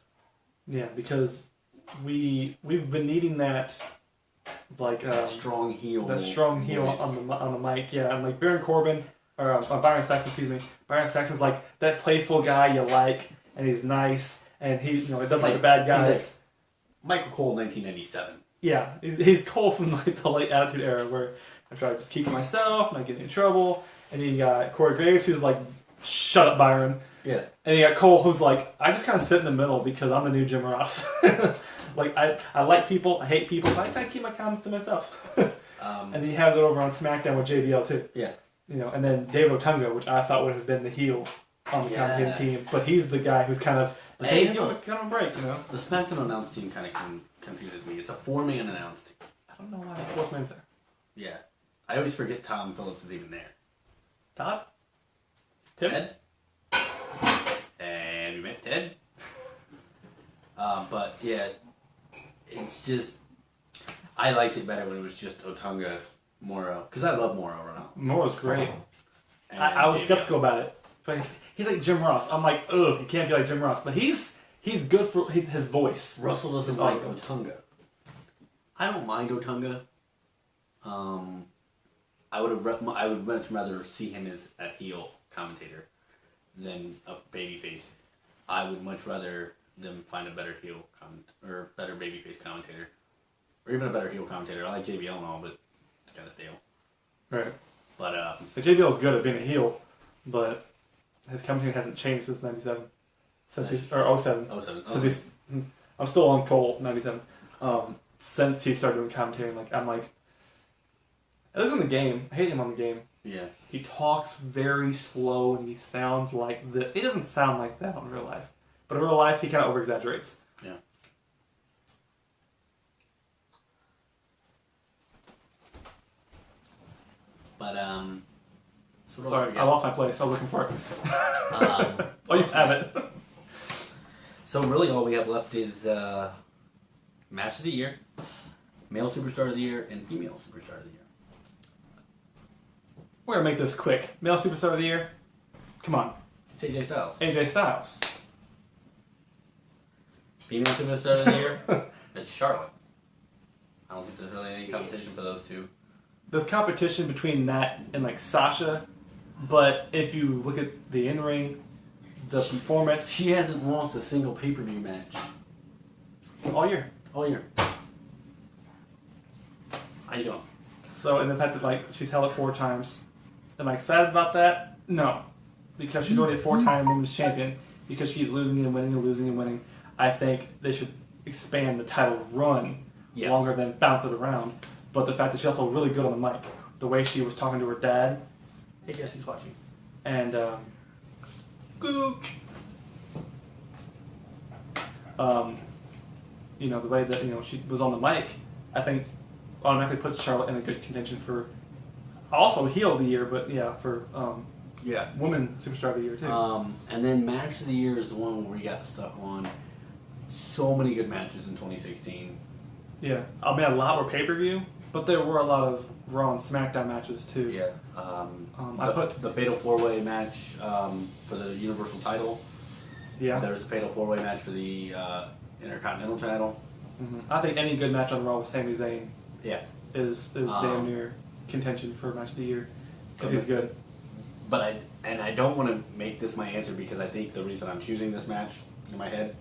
Yeah, because we've been needing that strong heel. That strong heel voice. on the mic. Yeah, and like Baron Corbin or Byron Saxton, excuse me. Byron Saxton's like that playful guy you like, and he's nice, and he he doesn't like the bad guys. Like Michael Cole, 1997. Yeah, he's Cole from like the late Attitude Era, where I try to just keep to myself, not getting in trouble. And then you got Corey Graves, who's like, "Shut up, Byron." Yeah. And you got Cole, who's like, "I just kind of sit in the middle because I'm the new Jim Ross." Like I like people, I hate people, but I try to keep my comments to myself. And then you have it over on SmackDown with JBL too. Yeah. And then David Otunga, which I thought would have been the heel on the commentating team, but he's the guy who's kind of like, hey, give him a break, The SmackDown announce team kind of confuses me. It's a 4-man announce team. I don't know why the fourth man's there. Yeah. I always forget Tom Phillips is even there. Todd? Tim? Ted? And we met Ted. But yeah, it's just, I liked it better when it was just Otunga Moro, because I love Moro right now. Moro's great. And I was JBL. skeptical about it. But he's like Jim Ross. I'm like, ugh, he can't be like Jim Ross. But he's good for his voice. Russell doesn't His like audio. Otunga. I don't mind Otunga. I would much rather see him as a heel commentator than a babyface. I would much rather them find a better heel or better babyface commentator, or even a better heel commentator. I like JBL and all, but it's kind of stale. Right. But JBL is good at being a heel, but his commentary hasn't changed since '97, or 07. 07. Since he's, I'm still on Cole '97. Since he started doing commentary, I'm like, at least in the game, I hate him on the game. Yeah. He talks very slow and he sounds like this. He doesn't sound like that in real life, but in real life, he kind of over exaggerates. Yeah. But so what else Sorry, we I got? lost my place. I was looking for it. Um, Oh, you have it. So really, all we have left is match of the year, male superstar of the year, and female superstar of the year. We're gonna make this quick. Male superstar of the year. Come on, It's AJ Styles. AJ Styles. Female superstar of the year, it's Charlotte. I don't think there's really any competition for those two. There's competition between that and like Sasha, but if you look at the in ring, the performance She hasn't lost a single pay-per-view match all year. all year. How you doing? So, and the fact that like she's held it 4 times, am I excited about that? No, because she's already a 4-time women's champion. Because she keeps losing and winning and losing and winning. I think they should expand the title run Yeah. longer than bounce it around. But the fact that she's also really good on the mic, the way she was talking to her dad, Hey, guess who's watching? and Gooch. you know, the way that she was on the mic, I think automatically puts Charlotte in a good contention for also heel of the year, but yeah, for Yeah. women superstar of the year too. And then match of the year is the one where we got stuck on. So many good matches in 2016. Yeah, I mean a lot were pay per view, but there were a lot of Raw and SmackDown matches too. Yeah. I put the Fatal 4-Way match for the Universal title. yeah. There was a Fatal 4-Way match for the Intercontinental title. I think any good match on Raw with Sami Zayn Yeah. is damn near contention for match of the year because Okay. he's good. But I don't want to make this my answer because I think the reason I'm choosing this match in my head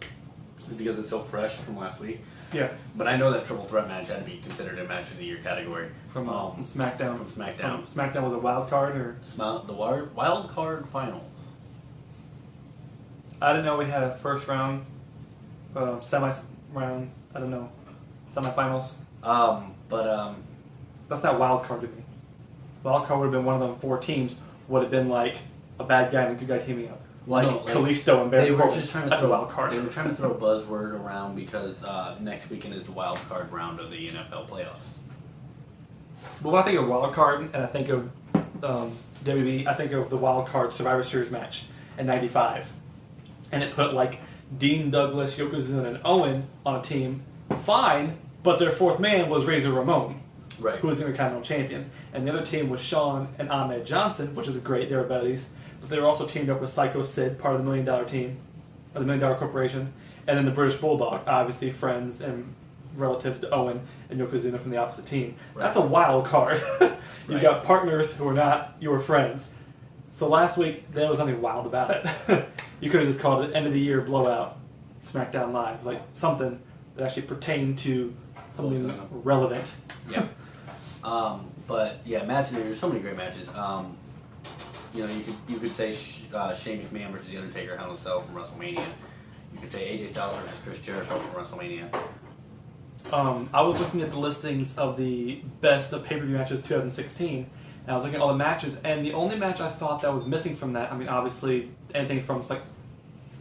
is because it's so fresh from last week. Yeah, But I know that Triple Threat match had to be considered a match of the year category. from SmackDown. From SmackDown. SmackDown was a wild card, or The wild card finals. I didn't know we had a first round, semi round. I don't know, semifinals. That's not wild card to me. Wild card would have been one of them 4 teams. Would have been like a bad guy and a good guy teaming up, like No, like, Kalisto and Baron They were Corbin. just trying to That's throw a wild card. They were trying to throw a buzzword around because next weekend is the wild card round of the NFL playoffs. But when I think of wild card and I think of WWE, I think of the wild card Survivor Series match in '95, and it put like Dean Douglas, Yokozuna, and Owen on a team. Fine, but their 4th man was Razor Ramon, Right. who was the Intercontinental Champion, and the other team was Shawn and Ahmed Johnson, which is great. They were buddies, but they were also teamed up with Psycho Sid, part of the $1 Million team, or the $1 Million Corporation, and then the British Bulldog, obviously friends and relatives to Owen and Yokozuna from the opposite team. Right. That's a wild card. You Right. got partners who are not your friends. So last week there was nothing wild about it. You could have just called it end of the year blowout, SmackDown Live, like something that actually pertained to something Both of them. relevant. Yeah. But yeah, matches. There's so many great matches. You could say Shane McMahon versus The Undertaker, Hell in a Cell from WrestleMania. You could say AJ Styles versus Chris Jericho from WrestleMania. I was looking at the listings of the best of pay-per-view matches 2016, and I was looking at all the matches, and the only match I thought that was missing from that, I mean, obviously, anything from, like,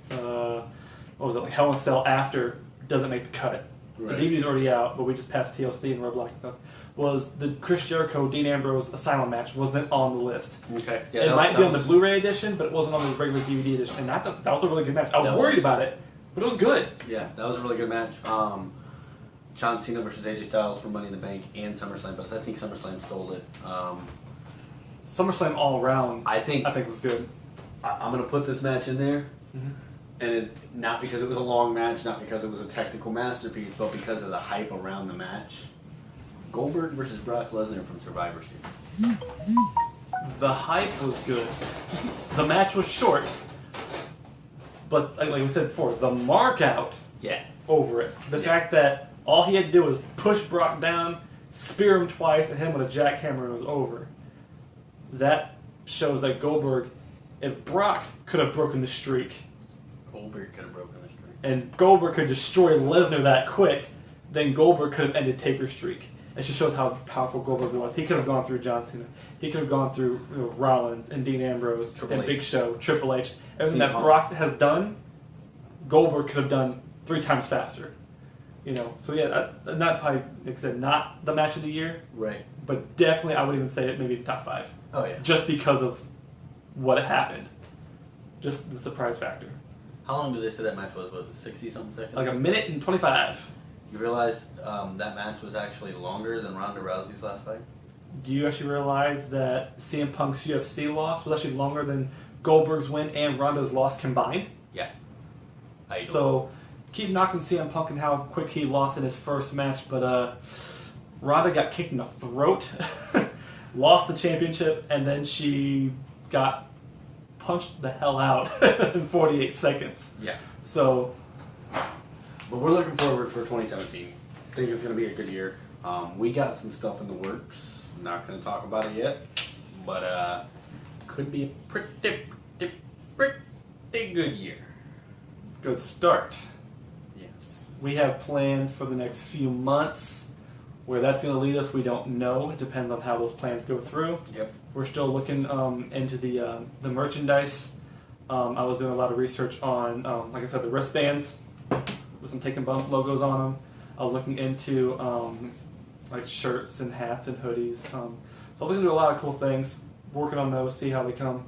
what was it, like Hell in a Cell after doesn't make the cut. Right. The DVD's already out, but we just passed TLC and Roblox and stuff. Was the Chris Jericho, Dean Ambrose Asylum match wasn't on the list. Okay. It might be on the Blu-ray edition, but it wasn't on the regular DVD edition, and I thought that was a really good match. I was That worried was. about it, but it was good. Yeah, that was a really good match. John Cena versus AJ Styles for Money in the Bank and SummerSlam, but I think SummerSlam stole it. SummerSlam all around, I think was good. I'm going to put this match in there, Mm-hmm. and it's not because it was a long match, not because it was a technical masterpiece, but because of the hype around the match. Goldberg versus Brock Lesnar from Survivor Series. The hype was good. The match was short, but like we said before, the mark out over it. The fact that all he had to do was push Brock down, spear him twice, and hit him with a jackhammer, and it was over. That shows that Goldberg, if Brock could have broken the streak, Goldberg could have broken the streak. and Goldberg could destroy Lesnar that quick, then Goldberg could have ended Taker's streak. It just shows how powerful Goldberg was. He could have gone through John Cena. He could have gone through Rollins and Dean Ambrose and Big Show, Triple H. Everything that Brock has done, Goldberg could have done 3 times faster. So yeah, not probably, like I said, not the match of the year, Right. but definitely I would even say it maybe top 5. Oh, yeah. Just because of what happened. Just the surprise factor. How long did they say that match was? Was it 60-something seconds? Like a minute and 25. You realize that match was actually longer than Ronda Rousey's last fight? Do you actually realize that CM Punk's UFC loss was actually longer than Goldberg's win and Ronda's loss combined? Yeah. So, keep knocking CM Punk and how quick he lost in his first match, but Ronda got kicked in the throat, lost the championship, and then she got punched the hell out in 48 seconds. Yeah. So, but we're looking forward for 2017. I think it's going to be a good year. We got some stuff in the works. I'm not going to talk about it yet, but could be a pretty good year. good start. Yes. We have plans for the next few months. Where that's going to lead us, we don't know. It depends on how those plans go through. Yep. We're still looking into the merchandise. I was doing a lot of research on, like I said, the wristbands with some Takin Bumps logos on them. I was looking into like shirts and hats and hoodies. So I was looking to do a lot of cool things. Working on those, see how they come.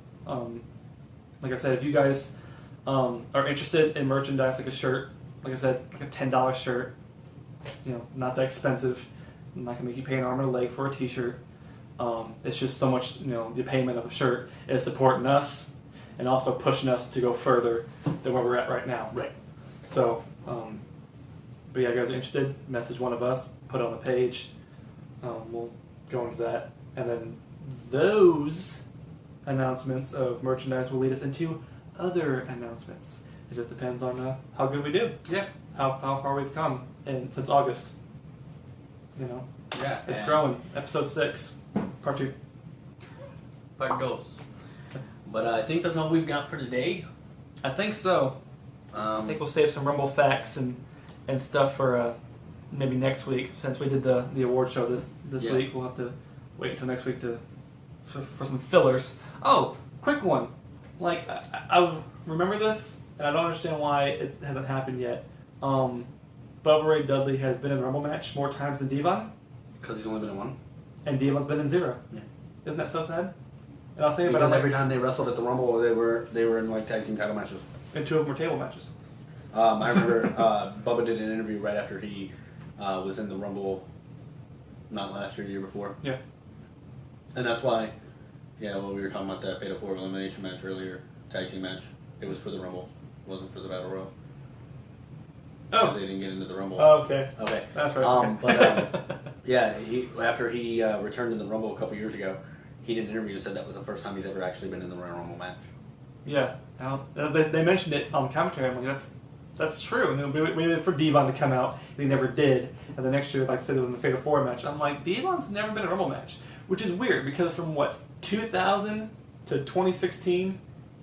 Like I said, if you guys are interested in merchandise, like a shirt, like I said, like a $10 shirt, not that expensive. I'm not gonna make you pay an arm and a leg for a T-shirt. It's just so much, the payment of a shirt is supporting us and also pushing us to go further than where we're at right now. Right. So, but yeah, if you guys are interested, message one of us, put it on the page. We'll go into that, and then those announcements of merchandise will lead us into other announcements. It just depends on how good we do. Yeah. How far we've come since August. Yeah. It's growing. Episode 6, part 2. Part goes. But I think that's all we've got for today. I think so. I think we'll save some Rumble facts and stuff for maybe next week. Since we did the award show this week, we'll have to wait until next week for some fillers. Oh, quick one. Like I remember this, and I don't understand why it hasn't happened yet. Bubba Ray Dudley has been in a Rumble match more times than Devon. Because he's only been in one. And Devon's been in 0. Yeah. Isn't that so sad? And I'll say Because every time they wrestled at the Rumble, they were in like tag team title matches. and 2 of them were table matches. I remember Bubba did an interview right after he was in the Rumble, not last year, the year before. Yeah. And that's why, we were talking about that Beta 4 elimination match earlier, tag team match. It was for the Rumble. It wasn't for the Battle Royal. Because they didn't get into the Rumble. Oh, okay. Okay. That's right. Okay. But after he returned in the Rumble a couple years ago, he did an interview and said that was the first time he's ever actually been in the Royal Rumble match. Yeah. They mentioned it on commentary. I'm like, that's true. And then we waited for Devon to come out, and he never did. And the next year, like I said, it was in the Fatal 4 match. I'm like, Devon's never been in a Rumble match, which is weird because from 2000 to 2016,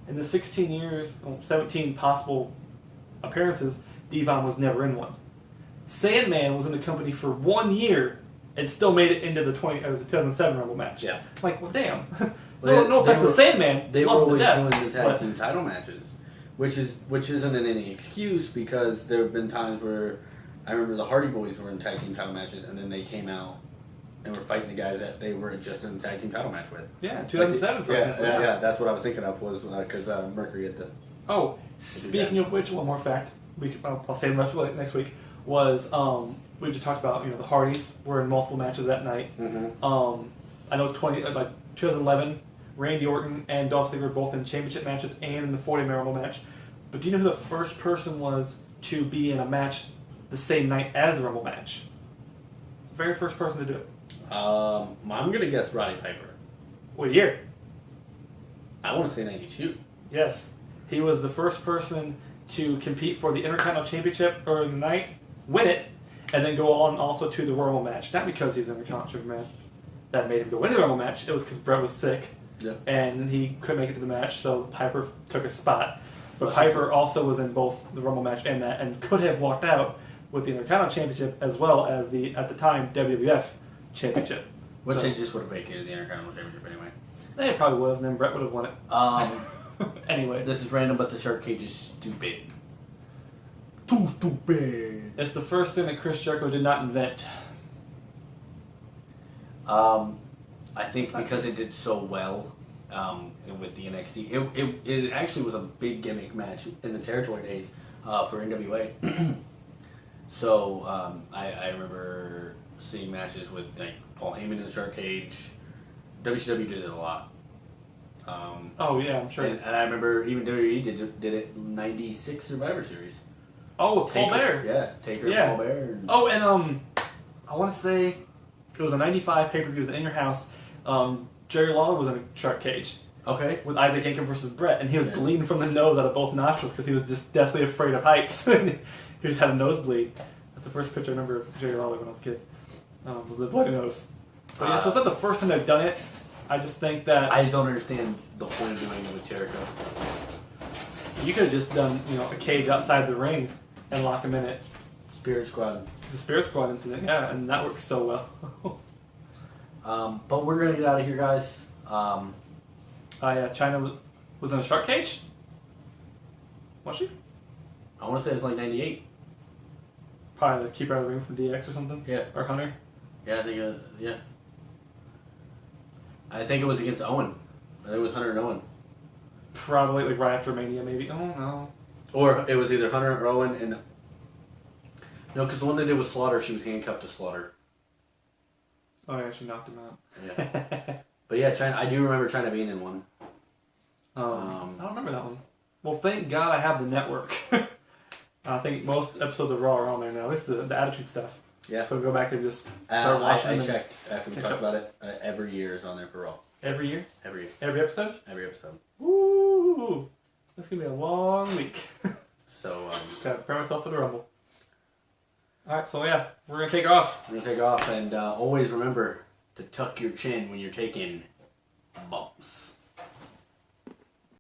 in the 16 years, 17 possible appearances, Devon was never in one. Sandman was in the company for 1 year and still made it into the 2007 Rumble match. Yeah. I'm like, well, damn. Well, no offense to Sandman. They were love him to always death, doing the tag team title matches, which isn't any excuse because there have been times where I remember the Hardy Boys were in tag team title matches and then they came out and were fighting the guys that they were just in the tag team title match with. Yeah, 2007 for example. Yeah, that's what I was thinking of was because Mercury had the... Oh, speaking of which, one more fact. I'll save them for next week. was we just talked about the Hardys were in multiple matches that night. Mm-hmm. I know 2011, Randy Orton and Dolph Ziggler were both in championship matches and in the 40-man Rumble match. But do you know who the first person was to be in a match the same night as the Rumble match? The very first person to do it. I'm gonna guess Roddy Piper. What year? I want to say 92. Yes. He was the first person to compete for the Intercontinental Championship earlier in the night, win it, and then go on also to the Rumble match. Not because he was in the Intercontinental match that made him go into the Rumble match. It was because Brett was sick, and he couldn't make it to the match, so Piper took a spot. But Piper also was in both the Rumble match and that, and could have walked out with the Intercontinental Championship as well as the, at the time, WWF Championship. Which they just would have vacated the Intercontinental Championship anyway. They probably would have, and then Brett would have won it. Anyway. This is random, but the shark cage is stupid. Too stupid. It's the first thing that Chris Jericho did not invent. I think because it did so well with the NXT. It actually was a big gimmick match in the territory days for NWA. So I remember seeing matches with like Paul Heyman in the shark cage. WCW did it a lot. Oh yeah, I'm sure. And I remember even WWE did it in '96 Survivor Series. Oh, with Paul Bear. Yeah, Taker and Paul Bear. And oh, and I want to say it was a '95 pay-per-view. It was in your house. Jerry Lawler was in a shark cage. Okay. With Isaac Yankem versus Brett, and he was bleeding from the nose out of both nostrils because he was just deathly afraid of heights. He just had a nosebleed. That's the first picture I remember of Jerry Lawler when I was a kid. Was the bloody nose. But yeah, so it's not the first time they've done it. I just think that I just don't understand the point of doing it with Jericho. you could have just done a cage outside the ring and lock him in it. Spirit Squad. The Spirit Squad incident, yeah, and that works so well. But we're gonna get out of here, guys. Yeah, China was in a shark cage? Was she? I want to say it's like '98. Probably to keep her out of the ring from DX or something? Yeah. Or Hunter? Yeah, I think. Yeah. I think it was against Owen. I think it was Hunter and Owen. Probably like right after Mania, maybe. Oh no. Or it was either Hunter or Owen and. No, because the one they did with Slaughter, she was handcuffed to Slaughter. Oh yeah, she knocked him out. Yeah. But yeah, China. I do remember China being in one. I don't remember that one. Well, thank God I have the network. I think most episodes of Raw are on there now. At least the Attitude stuff. Yeah. So go back and just start watching I them. checked after we talked about it. Every year is on there for Raw. Every year? Every year. Every episode? Every episode. Woo! This is going to be a long week. So, Gotta prepare myself for the Rumble. Alright, so yeah, we're going to take off. we're going to take off, and always remember to tuck your chin when you're taking bumps.